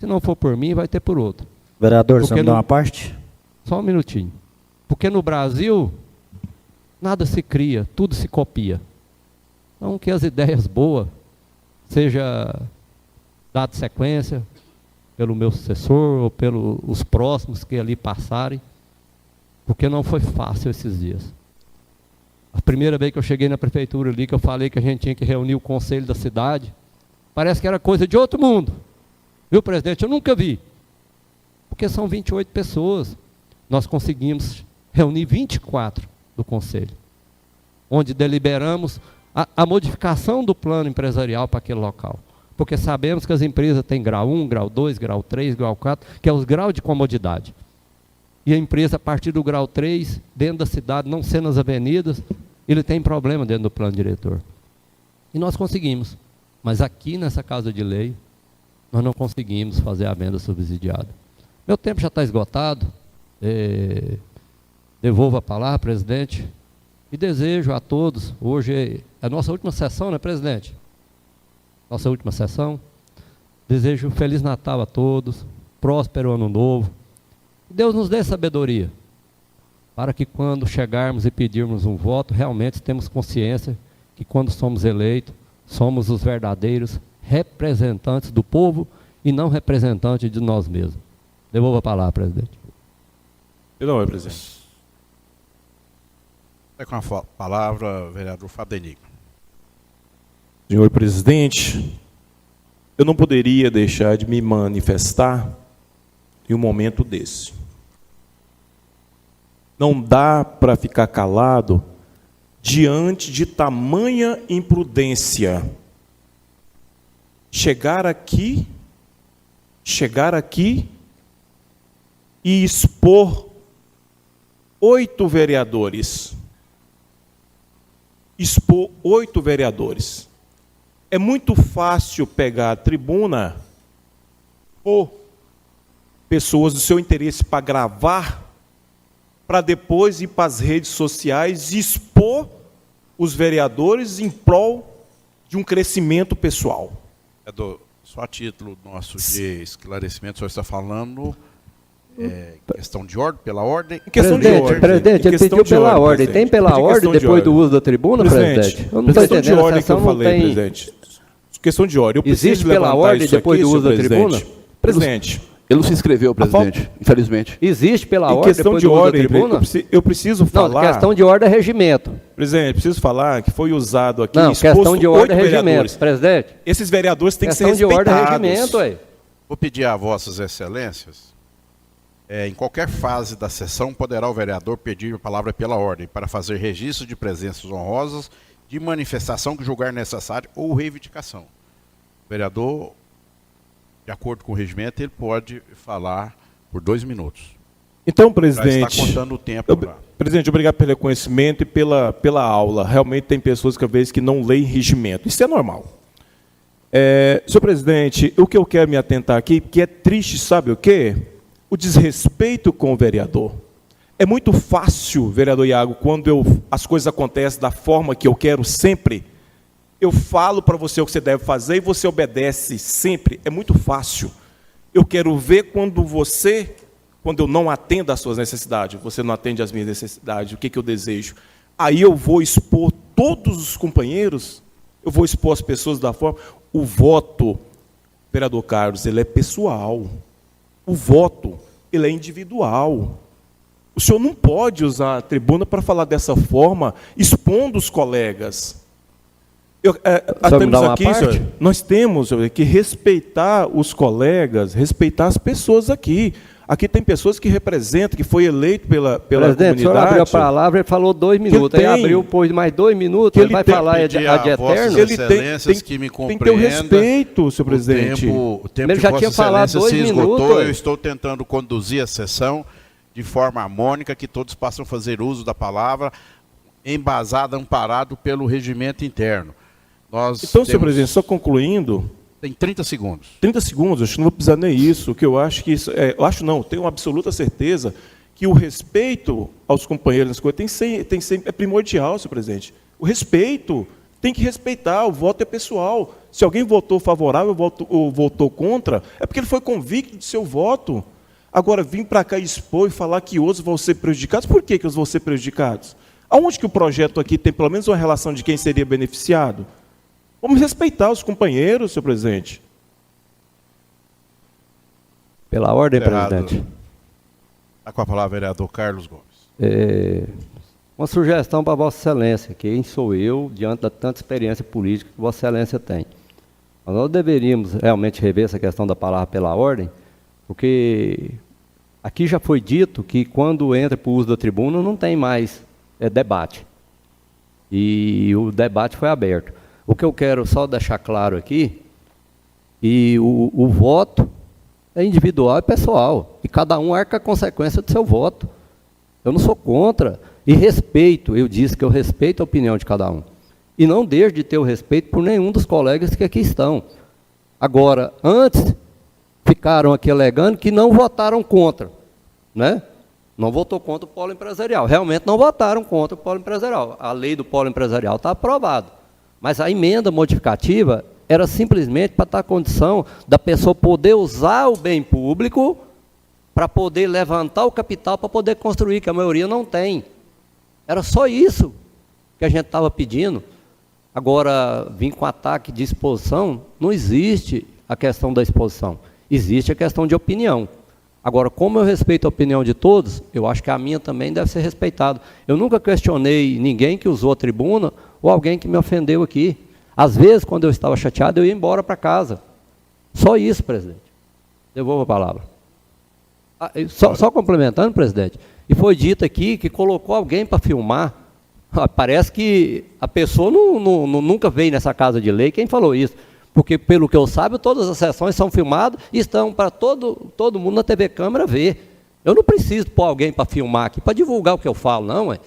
Se não for por mim, vai ter por outro. Vereador, você me dá uma parte? Só um minutinho. Porque no Brasil, nada se cria, tudo se copia. Então, que as ideias boas seja dado sequência pelo meu sucessor ou pelos próximos que ali passarem, porque não foi fácil esses dias. A A primeira vez que eu cheguei na prefeitura ali, que eu falei que a gente tinha que reunir o conselho da cidade, parece que era coisa de outro mundo. Viu, presidente? Eu nunca vi. Porque são 28 pessoas. Nós conseguimos reunir 24 do conselho, onde deliberamos a modificação do plano empresarial para aquele local. Porque sabemos que as empresas têm grau 1, grau 2, grau 3, grau 4, que é os graus de comodidade. E a empresa, a partir do grau 3, dentro da cidade, não sendo nas avenidas, ele tem problema dentro do plano diretor. E nós conseguimos. Mas aqui nessa Casa de Lei, nós não conseguimos fazer a venda subsidiada. Meu tempo já está esgotado. Devolvo a palavra, presidente. E desejo a todos, hoje é a nossa última sessão, né, presidente? Nossa última sessão. Desejo um Feliz Natal a todos, próspero Ano Novo. Que Deus nos dê sabedoria, para que quando chegarmos e pedirmos um voto, realmente temos consciência que quando somos eleitos, somos os verdadeiros representantes do povo e não representantes de nós mesmos. Devolvo a palavra, presidente. Não, presidente. É com a palavra, vereador Fabenico. Senhor presidente, eu não poderia deixar de me manifestar em um momento desse. Não dá para ficar calado diante de tamanha imprudência. Chegar aqui e expor 8 vereadores. Expor 8 vereadores. É muito fácil pegar a tribuna ou pessoas do seu interesse para gravar, para depois ir para as redes sociais e expor os vereadores em prol de um crescimento pessoal. Só a título nosso de esclarecimento, o senhor está falando questão de ordem, pela ordem? Questão de ordem. Presidente, ele pediu pela ordem. Tem pela ordem depois do uso da tribuna, presidente? Eu não estou entendendo. Questão de ordem que eu falei, presidente. Questão de ordem. Existe pela ordem depois do uso da tribuna? Presidente. Ele não se inscreveu, presidente, infelizmente. Existe pela ordem questão depois de do uso da ordem, tribuna? eu preciso falar... Não, questão de ordem é regimento. Presidente, preciso falar que foi usado aqui... Não, questão de ordem é regimento, presidente. Esses vereadores têm que ser respeitados. Questão de ordem é regimento, aí. Vou pedir a vossas excelências, em qualquer fase da sessão, poderá o vereador pedir a palavra pela ordem, para fazer registro de presenças honrosas, de manifestação que julgar necessário ou reivindicação. O vereador, de acordo com o regimento, ele pode falar por 2 minutos. Então, presidente... Já está contando o tempo lá. Presidente, obrigado pelo reconhecimento e pela aula. Realmente tem pessoas que, às vezes, que não leem regimento. Isso é normal. Senhor presidente, o que eu quero me atentar aqui, que é triste, sabe o quê? O desrespeito com o vereador. É muito fácil, vereador Iago, quando as coisas acontecem da forma que eu quero sempre, eu falo para você o que você deve fazer e você obedece sempre. É muito fácil. Eu quero ver quando eu não atendo às suas necessidades, você não atende às minhas necessidades, o que eu desejo. Aí eu vou expor todos os companheiros, eu vou expor as pessoas da forma... O voto, vereador Carlos, ele é pessoal. O voto, ele é individual. O senhor não pode usar a tribuna para falar dessa forma, expondo os colegas. Nós temos que respeitar os colegas, respeitar as pessoas aqui. Aqui tem pessoas que representam, que foi eleito pela comunidade. O senhor abriu a palavra, ele falou 2 minutos, aí abriu, pôs mais 2 minutos, ele vai falar de eterno. Ele tem que ter o respeito, senhor presidente. O tempo ele já tinha falado 2 minutos. Eu estou tentando conduzir a sessão de forma harmônica, que todos possam fazer uso da palavra, embasado, amparado pelo regimento interno. Senhor presidente, só concluindo... Tem 30 segundos. 30 segundos, acho que não vou precisar nem isso. O que eu acho que isso... tenho uma absoluta certeza que o respeito aos companheiros nas coisas é primordial, senhor presidente. O respeito, tem que respeitar, o voto é pessoal. Se alguém votou favorável ou votou contra, é porque ele foi convicto de seu voto. Agora, vir para cá expor e falar que outros vão ser prejudicados, por que eles vão ser prejudicados? Aonde que o projeto aqui tem pelo menos uma relação de quem seria beneficiado? Vamos respeitar os companheiros, senhor presidente. Pela ordem, presidente. Está com a palavra o vereador Carlos Gomes. Uma sugestão para Vossa Excelência, quem sou eu, diante da tanta experiência política que Vossa Excelência tem. Nós deveríamos realmente rever essa questão da palavra pela ordem, porque aqui já foi dito que quando entra para o uso da tribuna não tem mais debate. E o debate foi aberto. O que eu quero só deixar claro aqui, e o voto é individual e pessoal, e cada um arca a consequência do seu voto. Eu não sou contra, e respeito, eu disse que eu respeito a opinião de cada um. E não deixo de ter o respeito por nenhum dos colegas que aqui estão. Agora, antes, ficaram aqui alegando que não votaram contra, né? Não votou contra o polo empresarial. Realmente não votaram contra o polo empresarial. A lei do polo empresarial está aprovada. Mas a emenda modificativa era simplesmente para estar a condição da pessoa poder usar o bem público para poder levantar o capital para poder construir, que a maioria não tem. Era só isso que a gente estava pedindo. Agora, vir com ataque de exposição, não existe a questão da exposição. Existe a questão de opinião. Agora, como eu respeito a opinião de todos, eu acho que a minha também deve ser respeitada. Eu nunca questionei ninguém que usou a tribuna ou alguém que me ofendeu aqui. Às vezes, quando eu estava chateado, eu ia embora para casa. Só isso, presidente. Devolvo a palavra. Só complementando, presidente, e foi dito aqui que colocou alguém para filmar. Parece que a pessoa nunca veio nessa casa de lei. Quem falou isso? Porque, pelo que eu saiba, todas as sessões são filmadas e estão para todo mundo na TV Câmara ver. Eu não preciso pôr alguém para filmar aqui, para divulgar o que eu falo, não.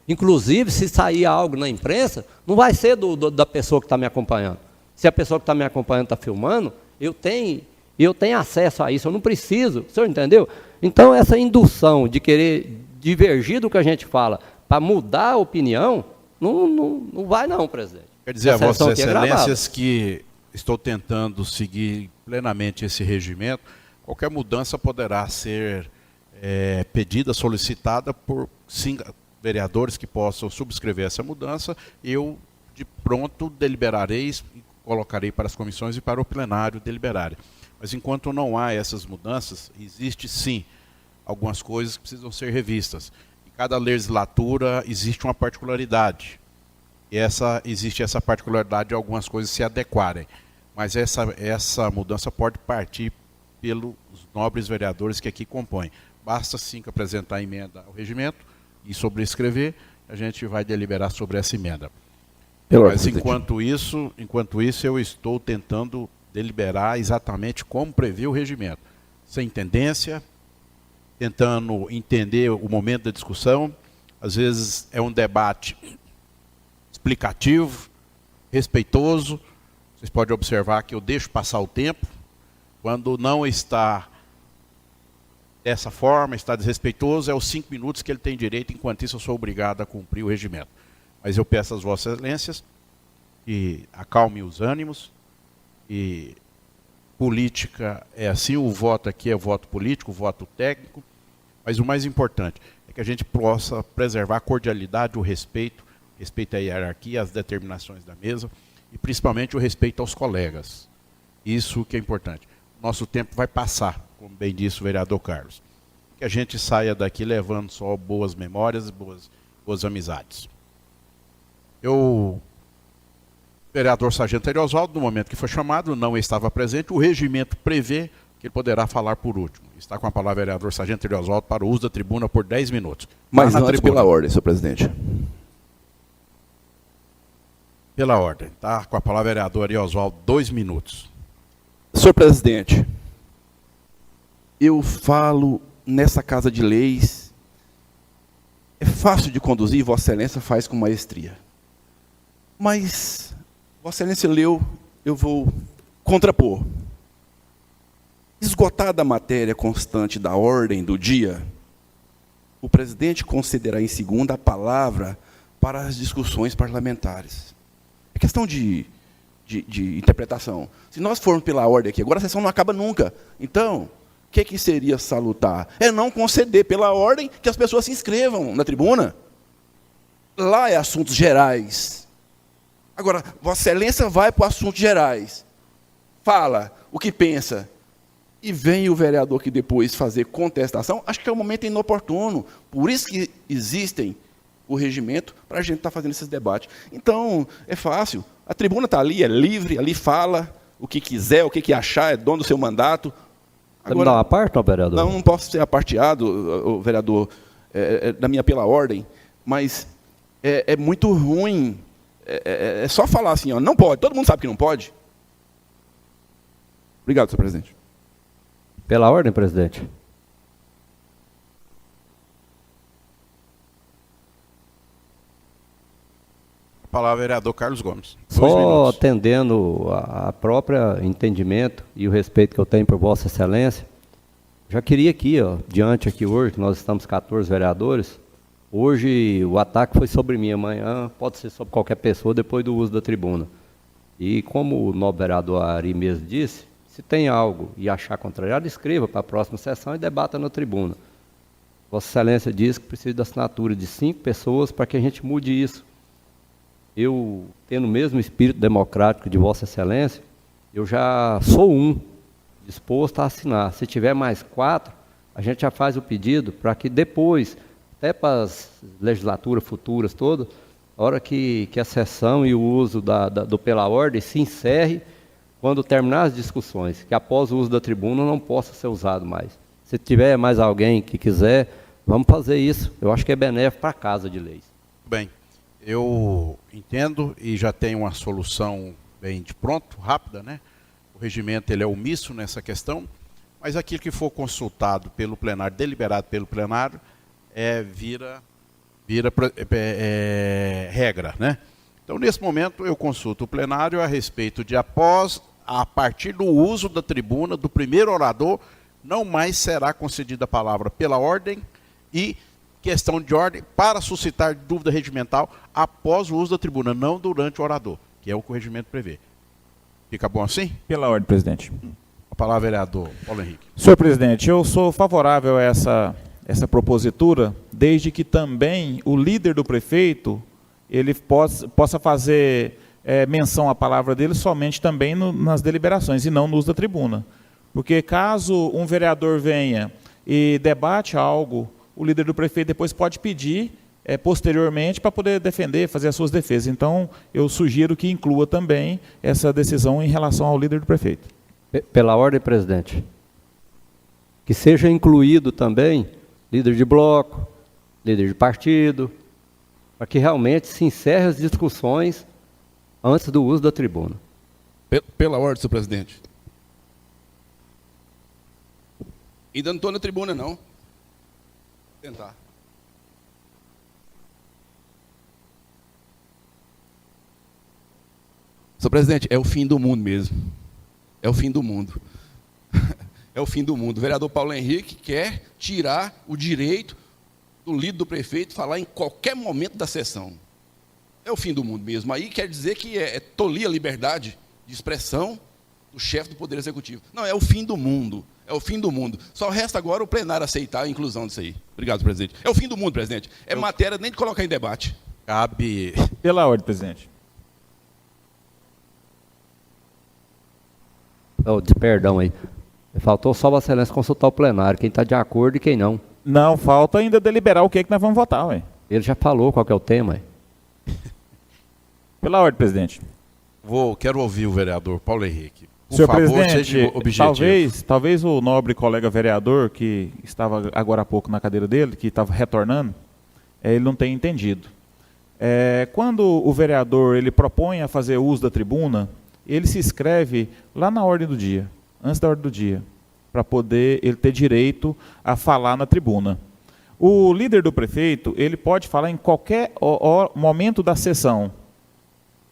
Inclusive, se sair algo na imprensa, não vai ser da pessoa que está me acompanhando. Se a pessoa que está me acompanhando está filmando, eu tenho acesso a isso, eu não preciso. O senhor entendeu? Então, essa indução de querer divergir do que a gente fala para mudar a opinião, não vai não, presidente. Quer dizer a Vossas Excelências que estou tentando seguir plenamente esse regimento. Qualquer mudança poderá ser pedida, solicitada por 5 vereadores que possam subscrever essa mudança. Eu, de pronto, deliberarei e colocarei para as comissões e para o plenário deliberarem. Mas enquanto não há essas mudanças, existe sim algumas coisas que precisam ser revistas. Em cada legislatura existe uma particularidade. E existe essa particularidade de algumas coisas se adequarem. Mas essa mudança pode partir pelos nobres vereadores que aqui compõem. Basta sim que apresentar a emenda ao regimento e sobrescrever, a gente vai deliberar sobre essa emenda. Mas enquanto isso, eu estou tentando deliberar exatamente como prevê o regimento. Sem tendência, tentando entender o momento da discussão. Às vezes é um debate explicativo, respeitoso. Vocês podem observar que eu deixo passar o tempo. Quando não está dessa forma, está desrespeitoso, é os 5 minutos que ele tem direito, enquanto isso eu sou obrigado a cumprir o regimento. Mas eu peço às Vossas Excelências que acalmem os ânimos, e política é assim, o voto aqui é voto político, voto técnico, mas o mais importante é que a gente possa preservar a cordialidade, o respeito à hierarquia, às determinações da mesa, e principalmente o respeito aos colegas. Isso que é importante. Nosso tempo vai passar, como bem disse o vereador Carlos. Que a gente saia daqui levando só boas memórias, boas amizades. O vereador Sargento Eriosvaldo, no momento que foi chamado, não estava presente. O regimento prevê que ele poderá falar por último. Está com a palavra o vereador Sargento Eriosvaldo para o uso da tribuna por 10 minutos. Mas antes, pela ordem, senhor presidente. Pela ordem. Está com a palavra o vereador Eriosvaldo, 2 minutos. Senhor presidente, eu falo nessa casa de leis, é fácil de conduzir, Vossa Excelência faz com maestria. Mas, Vossa Excelência leu, eu vou contrapor. Esgotada a matéria constante da ordem do dia, o presidente concederá em segunda a palavra para as discussões parlamentares. É questão de interpretação. Se nós formos pela ordem aqui, agora a sessão não acaba nunca. Então, o que seria salutar? É não conceder pela ordem que as pessoas se inscrevam na tribuna. Lá é assuntos gerais. Agora, Vossa Excelência vai para assuntos gerais, fala o que pensa, e vem o vereador que depois fazer contestação, acho que é um momento inoportuno. Por isso que existem o regimento para a gente estar fazendo esses debates. Então, é fácil. A tribuna está ali, é livre, ali fala o que quiser, o que achar, é dono do seu mandato. Você me dá uma parte, não, vereador? Não posso ser aparteado, o vereador, da minha pela ordem, mas é muito ruim. É só falar assim, ó, não pode, todo mundo sabe que não pode. Obrigado, senhor presidente. Pela ordem, presidente. A palavra vereador Carlos Gomes. Só atendendo a própria entendimento e o respeito que eu tenho por Vossa Excelência, já queria aqui, ó, diante aqui hoje, nós estamos 14 vereadores, hoje o ataque foi sobre mim, amanhã pode ser sobre qualquer pessoa depois do uso da tribuna. E como o nobre vereador Ari mesmo disse, se tem algo e achar contrariado, escreva para a próxima sessão e debata na tribuna. Vossa Excelência diz que precisa da assinatura de 5 pessoas para que a gente mude isso. Eu, tendo o mesmo espírito democrático de Vossa Excelência, eu já sou disposto a assinar. Se tiver mais 4, a gente já faz o pedido para que depois, até para as legislaturas futuras todas, a hora que a sessão e o uso do pela ordem se encerre, quando terminar as discussões, que após o uso da tribuna não possa ser usado mais. Se tiver mais alguém que quiser, vamos fazer isso. Eu acho que é benéfico para a Casa de Leis. Bem, eu entendo e já tenho uma solução bem de pronto, rápida, né? O regimento ele é omisso nessa questão, mas aquilo que for consultado pelo plenário, deliberado pelo plenário, vira regra, né? Então, nesse momento, eu consulto o plenário a respeito de a partir do uso da tribuna do primeiro orador, não mais será concedida a palavra pela ordem e questão de ordem para suscitar dúvida regimental após o uso da tribuna, não durante o orador, que é o que o regimento prevê. Fica bom assim? Pela ordem, presidente. A palavra, vereador Paulo Henrique. Senhor presidente, eu sou favorável a essa propositura, desde que também o líder do prefeito ele possa fazer menção à palavra dele somente também nas deliberações e não no uso da tribuna. Porque caso um vereador venha e debate algo, o líder do prefeito depois pode pedir posteriormente para poder defender, fazer as suas defesas. Então, eu sugiro que inclua também essa decisão em relação ao líder do prefeito. Pela ordem, presidente. Que seja incluído também líder de bloco, líder de partido, para que realmente se encerre as discussões antes do uso da tribuna. Pela ordem, senhor presidente. Ainda não estou na tribuna, não. Vou tentar. Senhor presidente, é o fim do mundo mesmo. É o fim do mundo. É o fim do mundo. O vereador Paulo Henrique quer tirar o direito do líder do prefeito falar em qualquer momento da sessão. É o fim do mundo mesmo. Aí quer dizer que tolir a liberdade de expressão do chefe do Poder Executivo. Não, é o fim do mundo. É o fim do mundo. Só resta agora o plenário aceitar a inclusão disso aí. Obrigado, presidente. É o fim do mundo, presidente. Matéria nem de colocar em debate. Cabe... Pela ordem, presidente. Perdão aí. Faltou só Vossa Excelência consultar o plenário, quem está de acordo e quem não. Não, falta ainda deliberar o que nós vamos votar, ué. Ele já falou qual que é o tema, ué. Pela ordem, presidente. Quero ouvir o vereador Paulo Henrique. Por Senhor favor, presidente, seja objetivo. talvez o nobre colega vereador, que estava agora há pouco na cadeira dele, que estava retornando, ele não tenha entendido. Quando o vereador ele propõe a fazer uso da tribuna, ele se inscreve lá na ordem do dia, antes da ordem do dia, para poder ele ter direito a falar na tribuna. O líder do prefeito, ele pode falar em qualquer momento da sessão.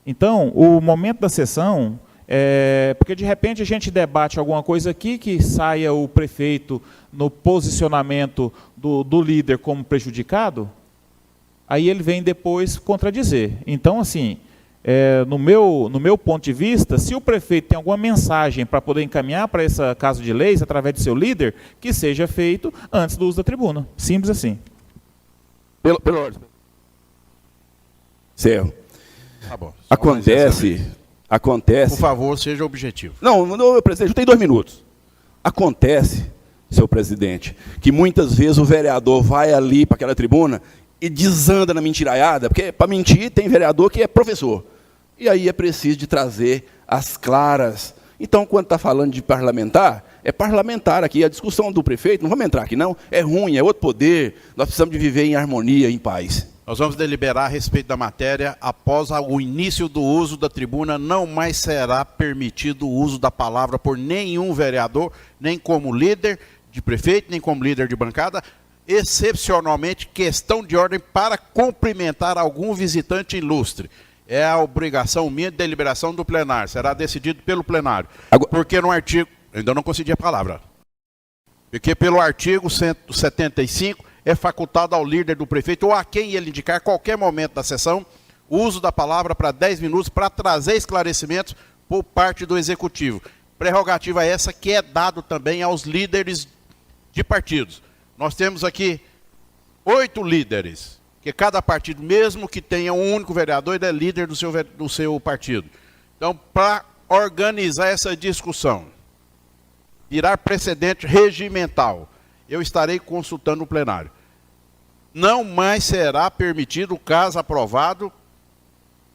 Então, o momento da sessão, porque de repente a gente debate alguma coisa aqui que saia o prefeito no posicionamento do líder como prejudicado, aí ele vem depois contradizer. Então, assim, no meu ponto de vista, se o prefeito tem alguma mensagem para poder encaminhar para esse caso de leis, através de seu líder, que seja feito antes do uso da tribuna. Simples assim. Pela ordem. Certo. Tá bom. Acontece. Por favor, seja objetivo. Não, presidente, eu tenho 2 minutos. Acontece, senhor presidente, que muitas vezes o vereador vai ali para aquela tribuna e desanda na mentiraiada, porque para mentir tem vereador que é professor. E aí é preciso de trazer as claras. Então, quando está falando de parlamentar, é parlamentar aqui. A discussão do prefeito, não vamos entrar aqui não, é ruim, é outro poder. Nós precisamos de viver em harmonia, em paz. Nós vamos deliberar a respeito da matéria. Após o início do uso da tribuna, não mais será permitido o uso da palavra por nenhum vereador, nem como líder de prefeito, nem como líder de bancada, excepcionalmente questão de ordem para cumprimentar algum visitante ilustre. É a obrigação minha de deliberação do plenário, será decidido pelo plenário. Porque no artigo, ainda não concedi a palavra, porque pelo artigo 175 é facultado ao líder do prefeito ou a quem ele indicar, qualquer momento da sessão, o uso da palavra para 10 minutos para trazer esclarecimentos por parte do executivo. Prerrogativa essa que é dado também aos líderes de partidos. Nós temos aqui 8 líderes, que cada partido, mesmo que tenha um único vereador, ele é líder do seu partido. Então, para organizar essa discussão, virar precedente regimental, eu estarei consultando o plenário. Não mais será permitido, caso aprovado,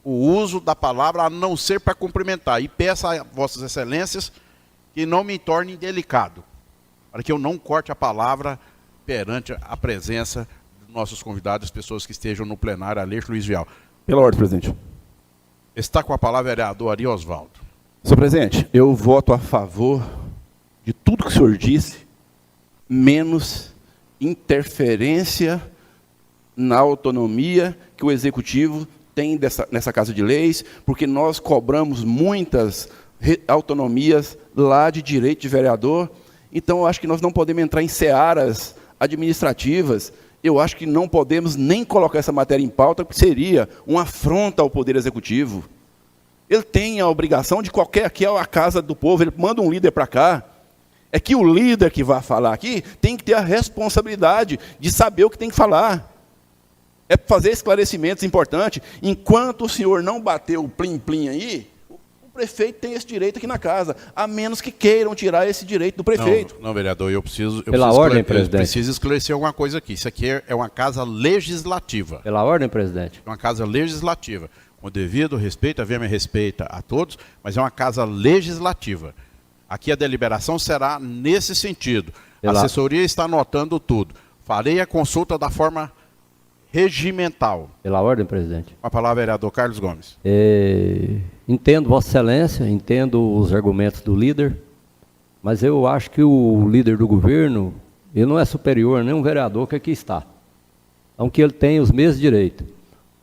o uso da palavra, a não ser para cumprimentar. E peço a vossas excelências que não me tornem delicado, para que eu não corte a palavra perante a presença dos nossos convidados, as pessoas que estejam no plenário, Aleixo Luiz Vial. Pela ordem, presidente. Está com a palavra o vereador Ari Osvaldo. Senhor presidente, eu voto a favor de tudo que o senhor disse, menos interferência na autonomia que o executivo tem nessa Casa de Leis, porque nós cobramos muitas autonomias lá de direito de vereador. Então, eu acho que nós não podemos entrar em searas administrativas. Eu acho que não podemos nem colocar essa matéria em pauta, porque seria uma afronta ao Poder Executivo. Ele tem a obrigação de aqui é a casa do povo, ele manda um líder para cá. É que o líder que vai falar aqui tem que ter a responsabilidade de saber o que tem que falar. É fazer esclarecimentos importantes. Enquanto o senhor não bater o plim-plim aí, o prefeito tem esse direito aqui na casa, a menos que queiram tirar esse direito do prefeito. Não, vereador, eu preciso esclarecer alguma coisa aqui. Isso aqui é uma casa legislativa. Pela ordem, presidente. É uma casa legislativa. Com devido respeito, a VEM respeita a todos, mas é uma casa legislativa. Aqui a deliberação será nesse sentido. A assessoria está anotando tudo. Farei a consulta da forma regimental. Pela ordem, presidente. Com a palavra, vereador Carlos Gomes. Entendo Vossa Excelência, entendo os argumentos do líder, mas eu acho que o líder do governo, ele não é superior a nenhum vereador que aqui está. Então, que ele tem os mesmos direitos.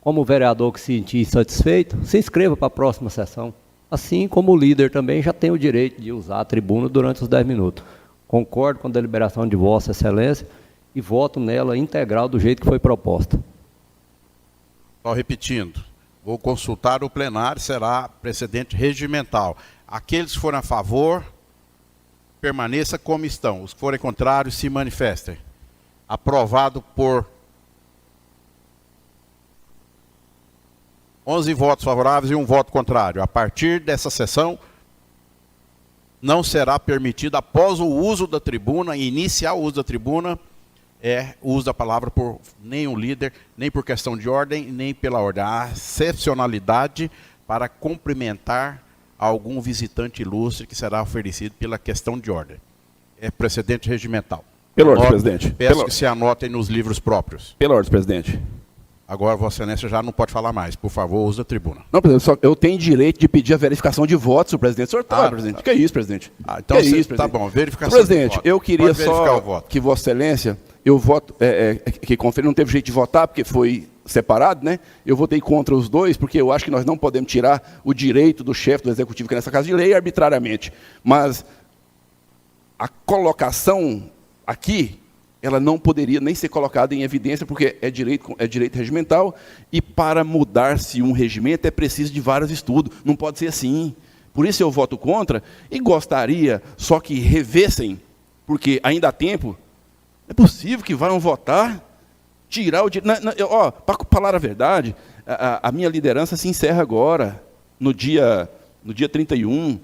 Como o vereador que se sentir insatisfeito, se inscreva para a próxima sessão. Assim como o líder também já tem o direito de usar a tribuna durante os 10 minutos. Concordo com a deliberação de Vossa Excelência e voto nela integral do jeito que foi proposta. Só repetindo, vou consultar o plenário, será precedente regimental. Aqueles que forem a favor, permaneça como estão. Os que forem contrários, se manifestem. Aprovado por 11 votos favoráveis e 1 voto contrário. A partir dessa sessão, não será permitido, após o uso da tribuna, iniciar o uso da tribuna, o uso da palavra por nenhum líder, nem por questão de ordem, nem pela ordem. Há excepcionalidade para cumprimentar algum visitante ilustre que será oferecido pela questão de ordem. É precedente regimental. Pela ordem, presidente. Peço que se anotem nos livros próprios. Pela ordem, presidente. Agora, Vossa Excelência já não pode falar mais. Por favor, use a tribuna. Não, presidente, eu tenho direito de pedir a verificação de votos, senhor presidente. O senhor está, presidente. Que é isso, presidente? Então, que é isso, presidente? Tá bom, verificação presidente, de voto. Eu queria só que Vossa Excelência, eu voto, que confere, não teve jeito de votar, porque foi separado, né? Eu votei contra os dois, porque eu acho que nós não podemos tirar o direito do chefe do Executivo, que é nessa Casa de Lei, arbitrariamente. Mas a colocação aqui, ela não poderia nem ser colocada em evidência, porque é direito regimental, e para mudar-se um regimento é preciso de vários estudos, não pode ser assim. Por isso eu voto contra, e gostaria só que revessem, porque ainda há tempo, é possível que vão votar, tirar o direito... Para falar a verdade, a minha liderança se encerra agora, no dia 31,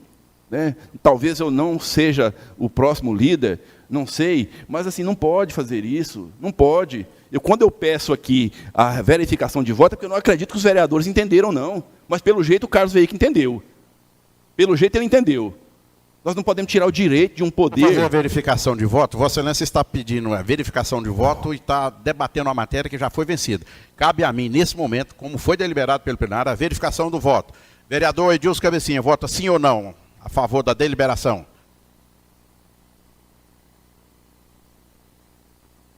né? Talvez eu não seja o próximo líder, não sei, mas assim, não pode fazer isso, não pode. Quando eu peço aqui a verificação de voto, é porque eu não acredito que os vereadores entenderam, não. Mas, pelo jeito, o Carlos Veículo entendeu. Pelo jeito, ele entendeu. Nós não podemos tirar o direito de um poder... Para fazer a verificação de voto, Vossa Excelência está pedindo a verificação de voto e está debatendo uma matéria que já foi vencida. Cabe a mim, nesse momento, como foi deliberado pelo plenário, a verificação do voto. Vereador Edilson Cabecinha, vota sim ou não a favor da deliberação?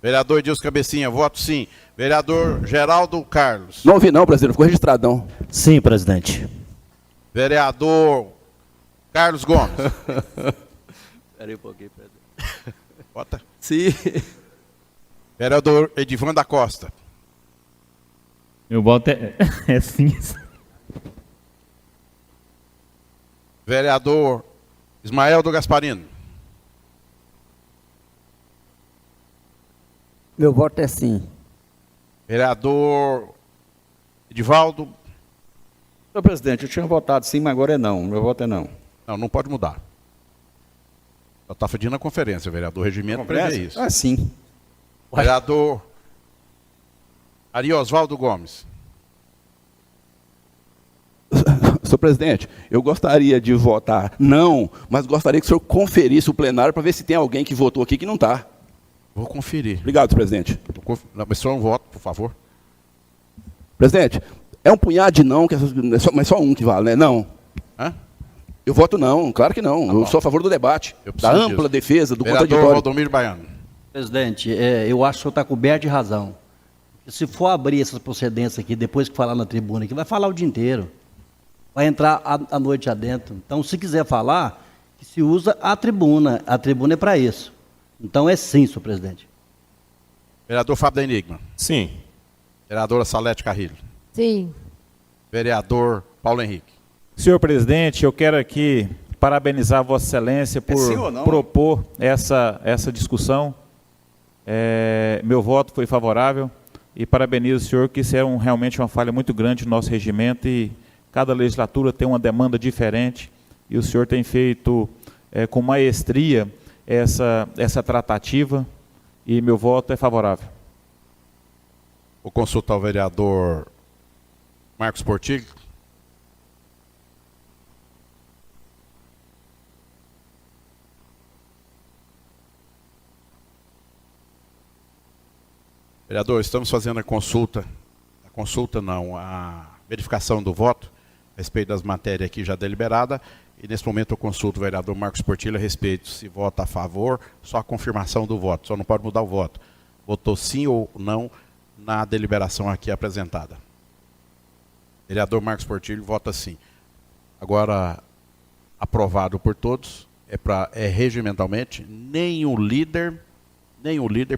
Vereador Edilson Cabecinha, voto sim. Vereador Geraldo Carlos. Não ouvi não, presidente, ficou registradão. Sim, presidente. Vereador Carlos Gomes. Espera aí um pouquinho, presidente. Vota. Sim. Vereador Edivan da Costa. Meu voto é sim. Vereador Ismael do Gasparino. Meu voto é sim. Vereador Edivaldo. Senhor presidente, eu tinha votado sim, mas agora é não. Meu voto é não. Não, não pode mudar. Só está pedindo a conferência, vereador. O regimento prevê isso. Ah, sim. Vereador Ari Osvaldo Gomes. Senhor presidente, eu gostaria de votar não, mas gostaria que o senhor conferisse o plenário para ver se tem alguém que votou aqui que não está. Vou conferir. Obrigado, senhor presidente. Não, mas só um voto, por favor. Presidente, é um punhado de não, mas só um que vale, né? Não. Hã? Eu voto não, claro que não. Eu sou a favor do debate, da ampla defesa, do Vereador contraditório. Valdomiro Baiano. Presidente, eu acho que o senhor está coberto de razão. Se for abrir essas procedências aqui, depois que falar na tribuna, aqui vai falar o dia inteiro. Vai entrar à noite adentro. Então, se quiser falar, que se usa a tribuna. A tribuna é para isso. Então, é sim, senhor presidente. Vereador Fábio da Enigma. Sim. Vereadora Salete Carrilho. Sim. Vereador Paulo Henrique. Senhor presidente, eu quero aqui parabenizar Vossa Excelência por propor essa discussão. Meu voto foi favorável e parabenizo o senhor, que isso é realmente uma falha muito grande no nosso regimento e cada legislatura tem uma demanda diferente e o senhor tem feito com maestria essa tratativa e meu voto é favorável. Vou consultar o vereador Marcos Portilho. Vereador, estamos fazendo a verificação do voto a respeito das matérias aqui já deliberadas, e nesse momento eu consulto o vereador Marcos Portilho a respeito se vota a favor, só a confirmação do voto, só não pode mudar o voto. Votou sim ou não na deliberação aqui apresentada. Vereador Marcos Portilho vota sim. Agora, aprovado por todos, regimentalmente, nenhum líder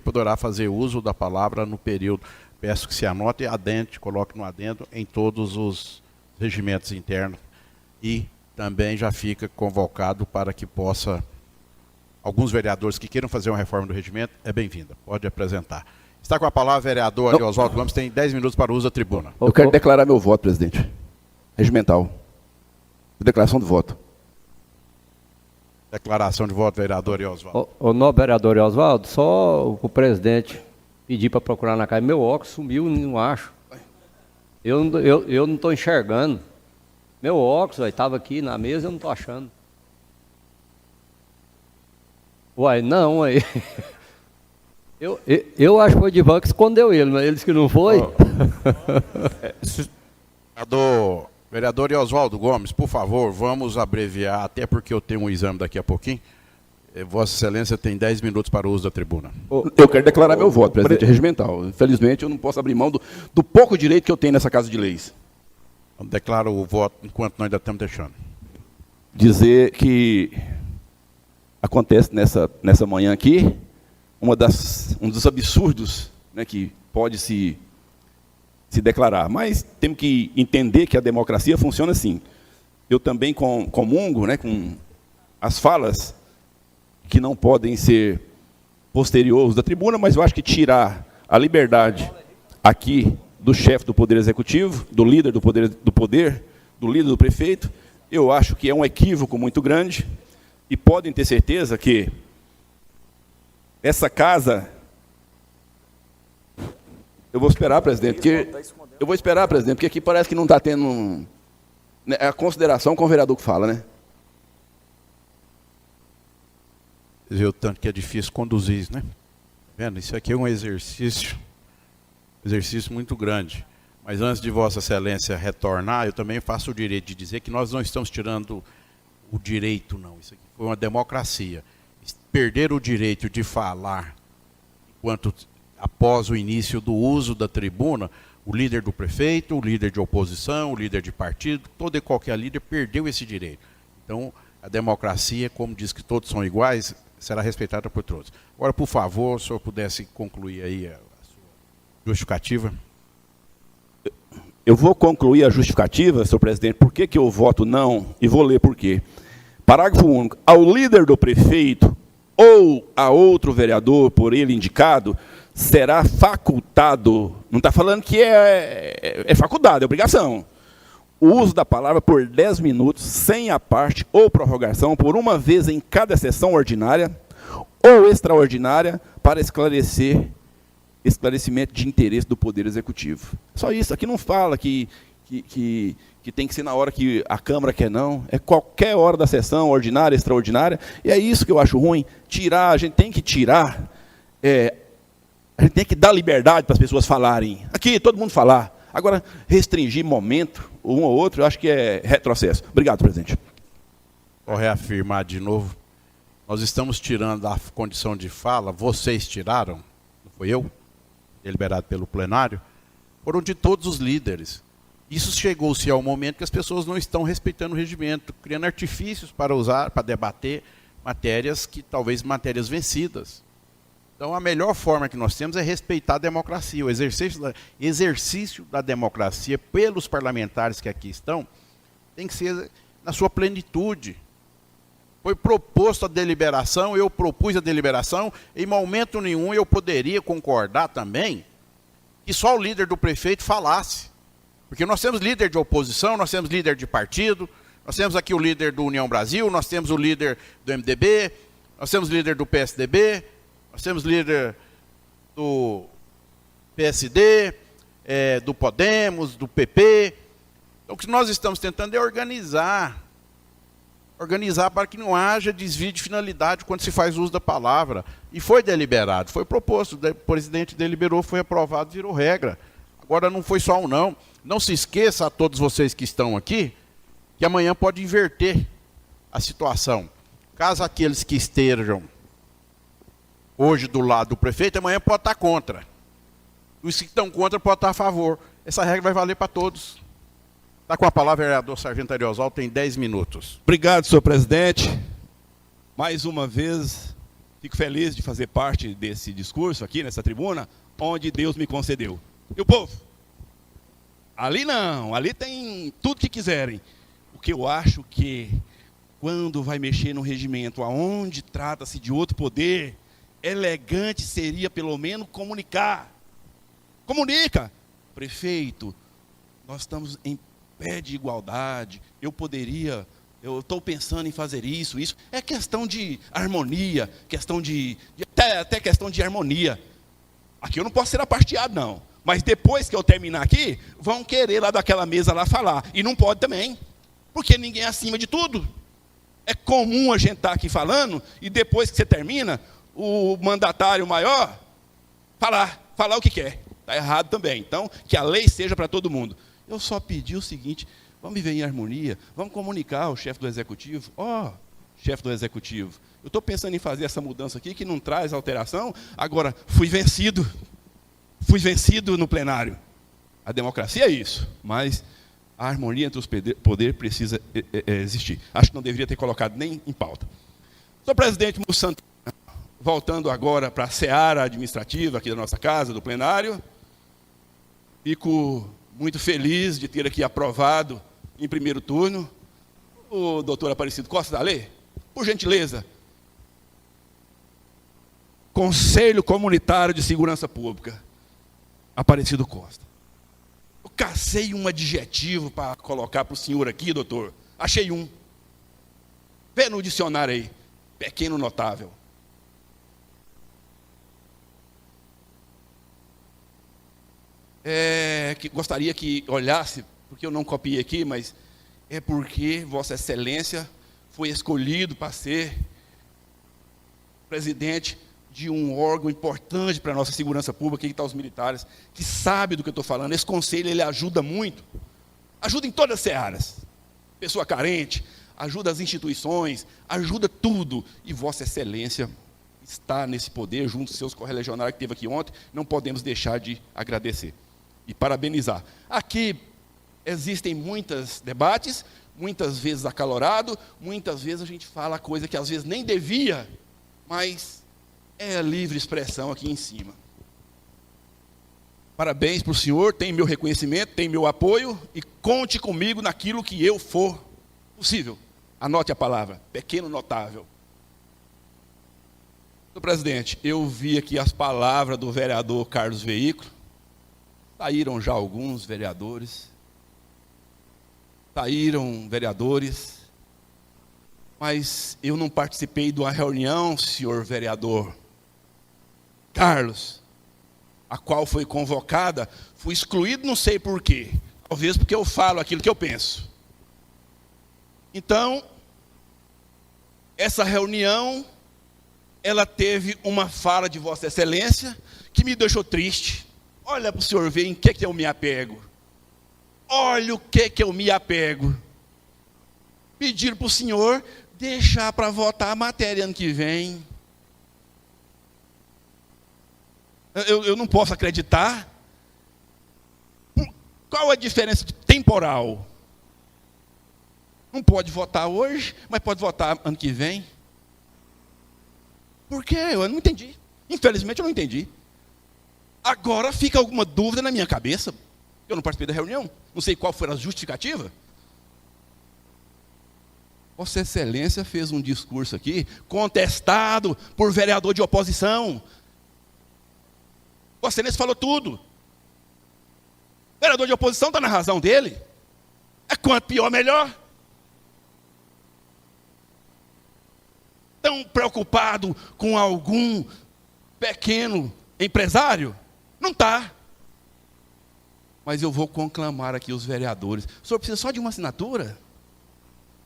poderá fazer uso da palavra no período. Peço que se anote e coloque no adendo em todos os regimentos internos. E também já fica convocado para que possa, alguns vereadores que queiram fazer uma reforma do regimento, é bem-vinda. Pode apresentar. Está com a palavra o vereador Ari Osvaldo Gomes, tem 10 minutos para o uso da tribuna. Eu quero declarar meu voto, presidente. Regimental. Declaração de voto. Declaração de voto, vereador Ari Osvaldo. O nobre vereador Osvaldo, só o presidente pedir para procurar na casa. Meu óculos sumiu, não acho. Eu não estou enxergando. Meu óculos estava aqui na mesa, eu não estou achando. Uai, não, aí. Eu acho que foi o Edivan que escondeu ele, mas ele disse que não foi. Vereador Osvaldo Gomes, por favor, vamos abreviar, até porque eu tenho um exame daqui a pouquinho. Vossa Excelência tem 10 minutos para o uso da tribuna. Eu quero declarar meu voto, presidente regimental. Infelizmente, eu não posso abrir mão do pouco direito que eu tenho nessa Casa de Leis. Então, declaro o voto enquanto nós ainda estamos deixando. Dizer que acontece nessa manhã aqui um dos absurdos, né, que pode se declarar. Mas temos que entender que a democracia funciona assim. Eu também comungo, né, com as falas que não podem ser posteriores da tribuna, mas eu acho que tirar a liberdade aqui do chefe do Poder Executivo, do líder do poder, do líder do prefeito, eu acho que é um equívoco muito grande, e podem ter certeza que essa casa Eu vou esperar, presidente, porque aqui parece que não está tendo a consideração com o vereador que fala, né? Viu o tanto que é difícil conduzir isso, né? Tá vendo? Isso aqui é um exercício muito grande. Mas antes de Vossa Excelência retornar, eu também faço o direito de dizer que nós não estamos tirando o direito, não. Isso aqui foi uma democracia. Perder o direito de falar enquanto, após o início do uso da tribuna, o líder do prefeito, o líder de oposição, o líder de partido, todo e qualquer líder perdeu esse direito. Então, a democracia, como diz que todos são iguais, será respeitada por todos. Agora, por favor, se o senhor pudesse concluir aí a sua justificativa. Eu vou concluir a justificativa, senhor presidente, por que eu voto não, e vou ler por quê. Parágrafo único. Ao líder do prefeito ou a outro vereador por ele indicado, será facultado, não está falando que é faculdade, é obrigação, o uso da palavra por 10 minutos, sem a parte ou prorrogação, por uma vez em cada sessão ordinária ou extraordinária, para esclarecimento de interesse do Poder Executivo. Só isso, aqui não fala que tem que ser na hora que a Câmara quer, não. É qualquer hora da sessão, ordinária, extraordinária, e é isso que eu acho ruim. Tirar, a gente tem que tirar, a gente tem que dar liberdade para as pessoas falarem. Aqui, todo mundo falar. Agora, restringir momento, um ou outro, eu acho que é retrocesso. Obrigado, presidente. Vou reafirmar de novo. Nós estamos tirando a condição de fala, vocês tiraram, não foi eu, deliberado pelo plenário, foram de todos os líderes. Isso chegou-se ao momento que as pessoas não estão respeitando o regimento, criando artifícios para usar, para debater matérias que talvez matérias vencidas. Então, a melhor forma que nós temos é respeitar a democracia. O exercício da democracia pelos parlamentares que aqui estão tem que ser na sua plenitude. Foi proposto a deliberação, eu propus a deliberação, em momento nenhum eu poderia concordar também que só o líder do prefeito falasse. Porque nós temos líder de oposição, nós temos líder de partido, nós temos aqui o líder do União Brasil, nós temos o líder do MDB, nós temos o líder do PSDB, nós temos líder do PSD, do Podemos, do PP. Então, o que nós estamos tentando é organizar para que não haja desvio de finalidade quando se faz uso da palavra. E foi deliberado, foi proposto, o presidente deliberou, foi aprovado, virou regra. Agora não foi só um não. Não se esqueça, a todos vocês que estão aqui, que amanhã pode inverter a situação. Caso aqueles que estejam hoje do lado do prefeito, amanhã pode estar contra. Os que estão contra podem estar a favor. Essa regra vai valer para todos. Está com a palavra o vereador Sargento Ariosaldo, tem 10 minutos. Obrigado, senhor presidente. Mais uma vez, fico feliz de fazer parte desse discurso aqui, nessa tribuna, onde Deus me concedeu. E o povo? Ali não, ali tem tudo que quiserem. O que eu acho que, quando vai mexer no regimento, aonde trata-se de outro poder, elegante seria, pelo menos, comunicar. Comunica. Prefeito, nós estamos em pé de igualdade, eu estou pensando em fazer isso. É questão de harmonia, até questão de harmonia. Aqui eu não posso ser aparteado, não. Mas depois que eu terminar aqui, vão querer lá daquela mesa lá falar. E não pode também, porque ninguém é acima de tudo. É comum a gente estar aqui falando, e depois que você termina, o mandatário maior falar o que quer. Está errado também. Então, que a lei seja para todo mundo. Eu só pedi o seguinte, vamos viver em harmonia, vamos comunicar ao chefe do executivo. Chefe do executivo, eu estou pensando em fazer essa mudança aqui, que não traz alteração, agora fui vencido no plenário. A democracia é isso, mas a harmonia entre os poderes precisa existir. Acho que não deveria ter colocado nem em pauta. Senhor presidente Mussantana, voltando agora para a seara administrativa aqui da nossa casa, do plenário, fico muito feliz de ter aqui aprovado, em primeiro turno, o doutor Aparecido Costa da Lei. Por gentileza, Conselho Comunitário de Segurança Pública, Aparecido Costa. Eu cacei um adjetivo para colocar para o senhor aqui, doutor. Achei um. Vê no dicionário aí. Pequeno notável. que gostaria que olhasse, porque eu não copiei aqui, mas é porque Vossa Excelência foi escolhido para ser presidente de um órgão importante para a nossa segurança pública, aqui estão os militares, que sabe do que eu estou falando. Esse conselho, ele ajuda muito, ajuda em todas as searas. Pessoa carente, ajuda as instituições, ajuda tudo. E Vossa Excelência está nesse poder, junto aos seus correligionários que esteve aqui ontem, não podemos deixar de agradecer e parabenizar. Aqui existem muitos debates, muitas vezes acalorado, muitas vezes a gente fala coisa que às vezes nem devia, mas é a livre expressão aqui em cima. Parabéns para o senhor, tem meu reconhecimento, tem meu apoio, e conte comigo naquilo que eu for possível. Anote a palavra, pequeno notável. Senhor presidente, eu vi aqui as palavras do vereador Carlos Veículo, saíram já alguns vereadores, mas eu não participei de uma reunião, senhor vereador Carlos, a qual foi convocada, fui excluído, não sei por quê, talvez porque eu falo aquilo que eu penso. Então, essa reunião, ela teve uma fala de Vossa Excelência, que me deixou triste. Olha para o senhor ver em que eu me apego. Olha o que eu me apego. Pedir para o senhor deixar para votar a matéria ano que vem. Eu não posso acreditar. Qual a diferença de temporal? Não pode votar hoje, mas pode votar ano que vem. Por quê? Eu não entendi. Infelizmente eu não entendi. Agora fica alguma dúvida na minha cabeça. Eu não participei da reunião. Não sei qual foi a justificativa. Vossa Excelência fez um discurso aqui, contestado por vereador de oposição. Vossa Excelência falou tudo. O vereador de oposição está na razão dele. É quanto pior, melhor. Tão preocupado com algum pequeno empresário? Não está. Mas eu vou conclamar aqui os vereadores. O senhor precisa só de uma assinatura?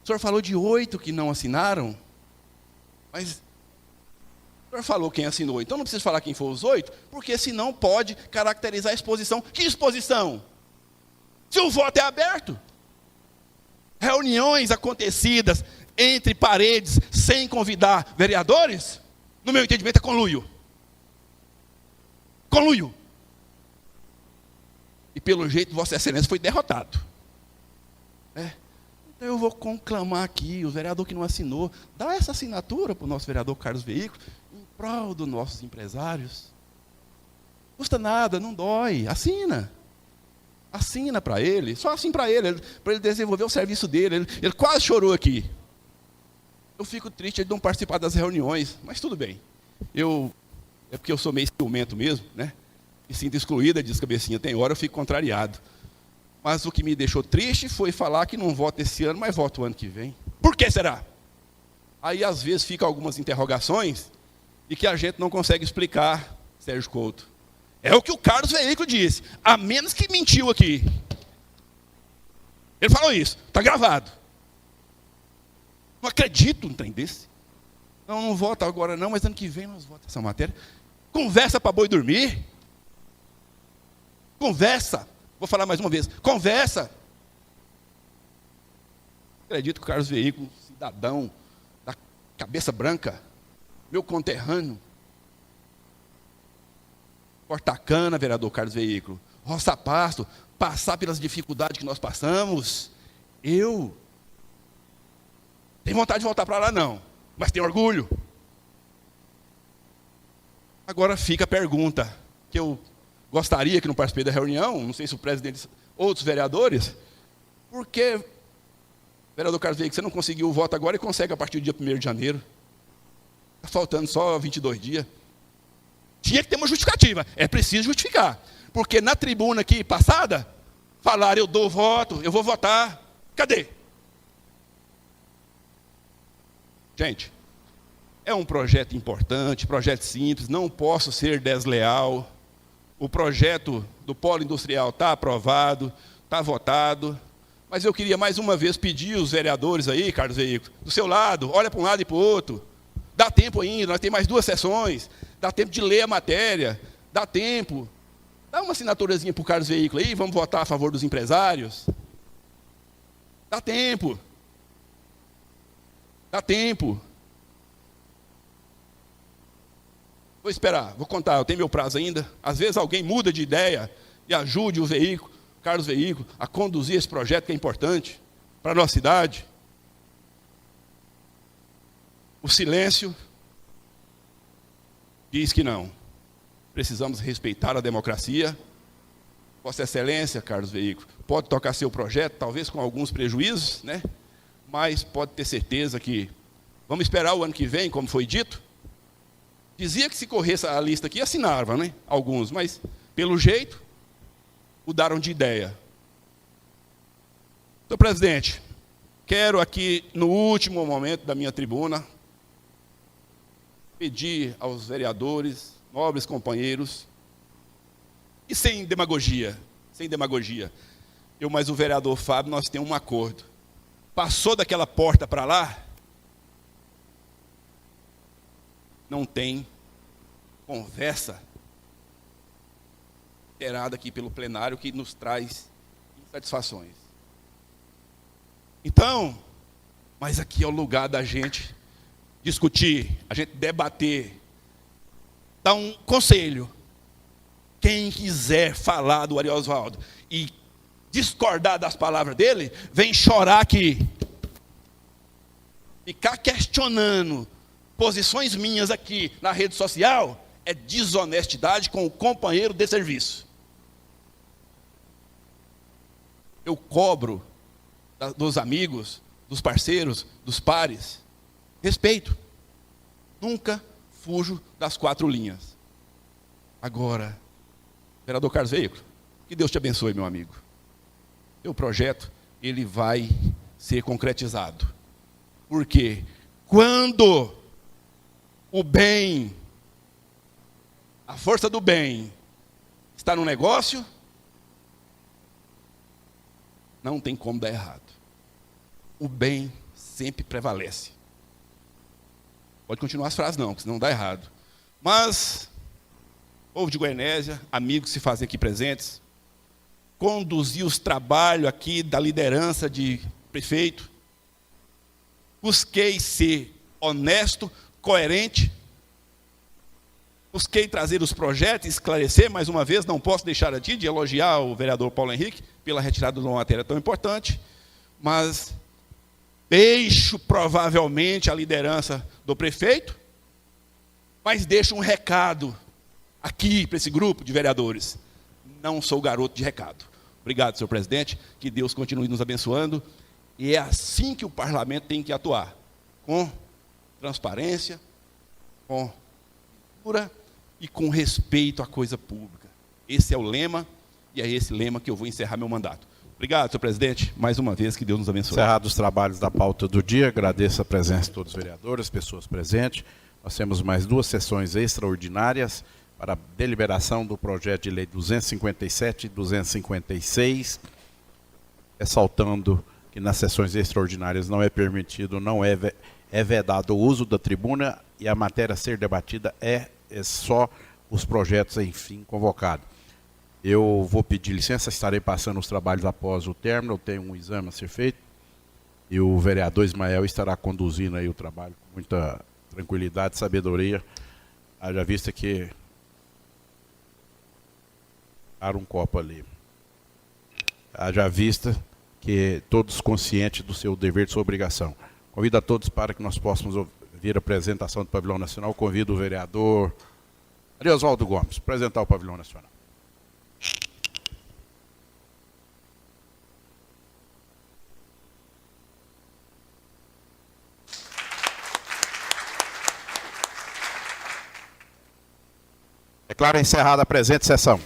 O senhor falou de 8 que não assinaram, mas o senhor falou quem assinou, então não precisa falar quem foram os 8, porque senão pode caracterizar a exposição. Que exposição? Se o voto é aberto. Reuniões acontecidas entre paredes, sem convidar vereadores, no meu entendimento é conluio. Conluio. E pelo jeito, Vossa Excelência foi derrotado. Então eu vou conclamar aqui, o vereador que não assinou, dá essa assinatura para o nosso vereador Carlos Veículo, em prol dos nossos empresários. Custa nada, não dói, assina. Assina para ele, só assim para ele desenvolver o serviço dele. Ele quase chorou aqui. Eu fico triste de não participar das reuniões, mas tudo bem. É porque eu sou meio ciumento mesmo, né? Me sinto excluída, diz Cabecinha, tem hora eu fico contrariado. Mas o que me deixou triste foi falar que não voto esse ano, mas voto o ano que vem. Por que será? Aí às vezes ficam algumas interrogações e que a gente não consegue explicar, Sérgio Couto. É o que o Carlos Veículo disse, a menos que mentiu aqui. Ele falou isso, está gravado. Não acredito num trem desse. Não voto agora não, mas ano que vem nós votamos essa matéria. Conversa para boi dormir. Conversa. Vou falar mais uma vez. Conversa. Acredito que o Carlos Veículo, cidadão da cabeça branca, meu conterrâneo, corta-cana, vereador Carlos Veículo, roça pasto, passar pelas dificuldades que nós passamos, eu tenho vontade de voltar para lá não, mas tenho orgulho. Agora fica a pergunta, que eu gostaria que não participei da reunião, não sei se o presidente, outros vereadores, por que, vereador Carlos Veículo, você não conseguiu o voto agora e consegue a partir do dia 1º de janeiro? Está faltando só 22 dias. Tinha que ter uma justificativa, é preciso justificar. Porque na tribuna aqui passada, falaram, eu dou voto, eu vou votar. Cadê? Gente, é um projeto importante, projeto simples, não posso ser desleal. o projeto do polo industrial está aprovado, está votado, mas eu queria mais uma vez pedir aos vereadores aí, Carlos Veículo, do seu lado, olha para um lado e para o outro, dá tempo ainda, nós temos mais 2 sessões, dá tempo de ler a matéria, dá tempo, dá uma assinaturazinha para o Carlos Veículo aí, vamos votar a favor dos empresários, dá tempo, dá tempo. Vou esperar, vou contar, eu tenho meu prazo ainda. Às vezes alguém muda de ideia e ajude o veículo, Carlos Veículo, a conduzir esse projeto que é importante para a nossa cidade. O silêncio diz que não. Precisamos respeitar a democracia. Vossa Excelência, Carlos Veículo, pode tocar seu projeto, talvez com alguns prejuízos, né? Mas pode ter certeza que vamos esperar o ano que vem, como foi dito. Dizia que se corresse a lista aqui, assinava, né? Alguns, mas, pelo jeito, mudaram de ideia. Senhor presidente, quero aqui, no último momento da minha tribuna, pedir aos vereadores, nobres companheiros, e sem demagogia, eu mais o vereador Fábio, nós temos um acordo. Passou daquela porta para lá, não tem conversa gerada aqui pelo plenário que nos traz insatisfações. Então, mas aqui é o lugar da gente discutir, a gente debater, dar um conselho. Quem quiser falar do Ari Osvaldo e discordar das palavras dele, vem chorar aqui. Ficar questionando posições minhas aqui na rede social é desonestidade com o companheiro de serviço. Eu cobro dos amigos, dos parceiros, dos pares, respeito. Nunca fujo das 4 linhas. Agora, vereador Carlos Veículo, que Deus te abençoe, meu amigo. Teu projeto, ele vai ser concretizado. Porque quando o bem, a força do bem, está no negócio, não tem como dar errado. O bem sempre prevalece. Pode continuar as frases não, porque senão dá errado. Mas, povo de Goianésia, amigos se fazem aqui presentes, conduzir os trabalhos aqui da liderança de prefeito, busquei ser honesto, coerente, busquei trazer os projetos, esclarecer, mais uma vez, não posso deixar aqui de elogiar o vereador Paulo Henrique pela retirada de uma matéria tão importante, mas deixo provavelmente a liderança do prefeito, mas deixo um recado aqui para esse grupo de vereadores. Não sou garoto de recado. Obrigado, senhor presidente, que Deus continue nos abençoando, e é assim que o parlamento tem que atuar, com transparência, com cultura e com respeito à coisa pública. Esse é o lema, e é esse lema que eu vou encerrar meu mandato. Obrigado, senhor presidente, mais uma vez, que Deus nos abençoe. Encerrados os trabalhos da pauta do dia, agradeço a presença de todos os vereadores, pessoas presentes. Nós temos mais 2 sessões extraordinárias para a deliberação do projeto de lei 257 e 256, ressaltando que nas sessões extraordinárias não é permitido, não é vedado o uso da tribuna, e a matéria a ser debatida é só os projetos, enfim, convocados. Eu vou pedir licença, estarei passando os trabalhos após o término, eu tenho um exame a ser feito, e o vereador Ismael estará conduzindo aí o trabalho com muita tranquilidade, sabedoria, haja vista que dar um copo ali. Haja vista que todos conscientes do seu dever, de sua obrigação. Convido a todos para que nós possamos ouvir a apresentação do Pavilhão Nacional. Convido o vereador Ari Osvaldo Gomes a apresentar o Pavilhão Nacional. Declaro encerrada a presente sessão.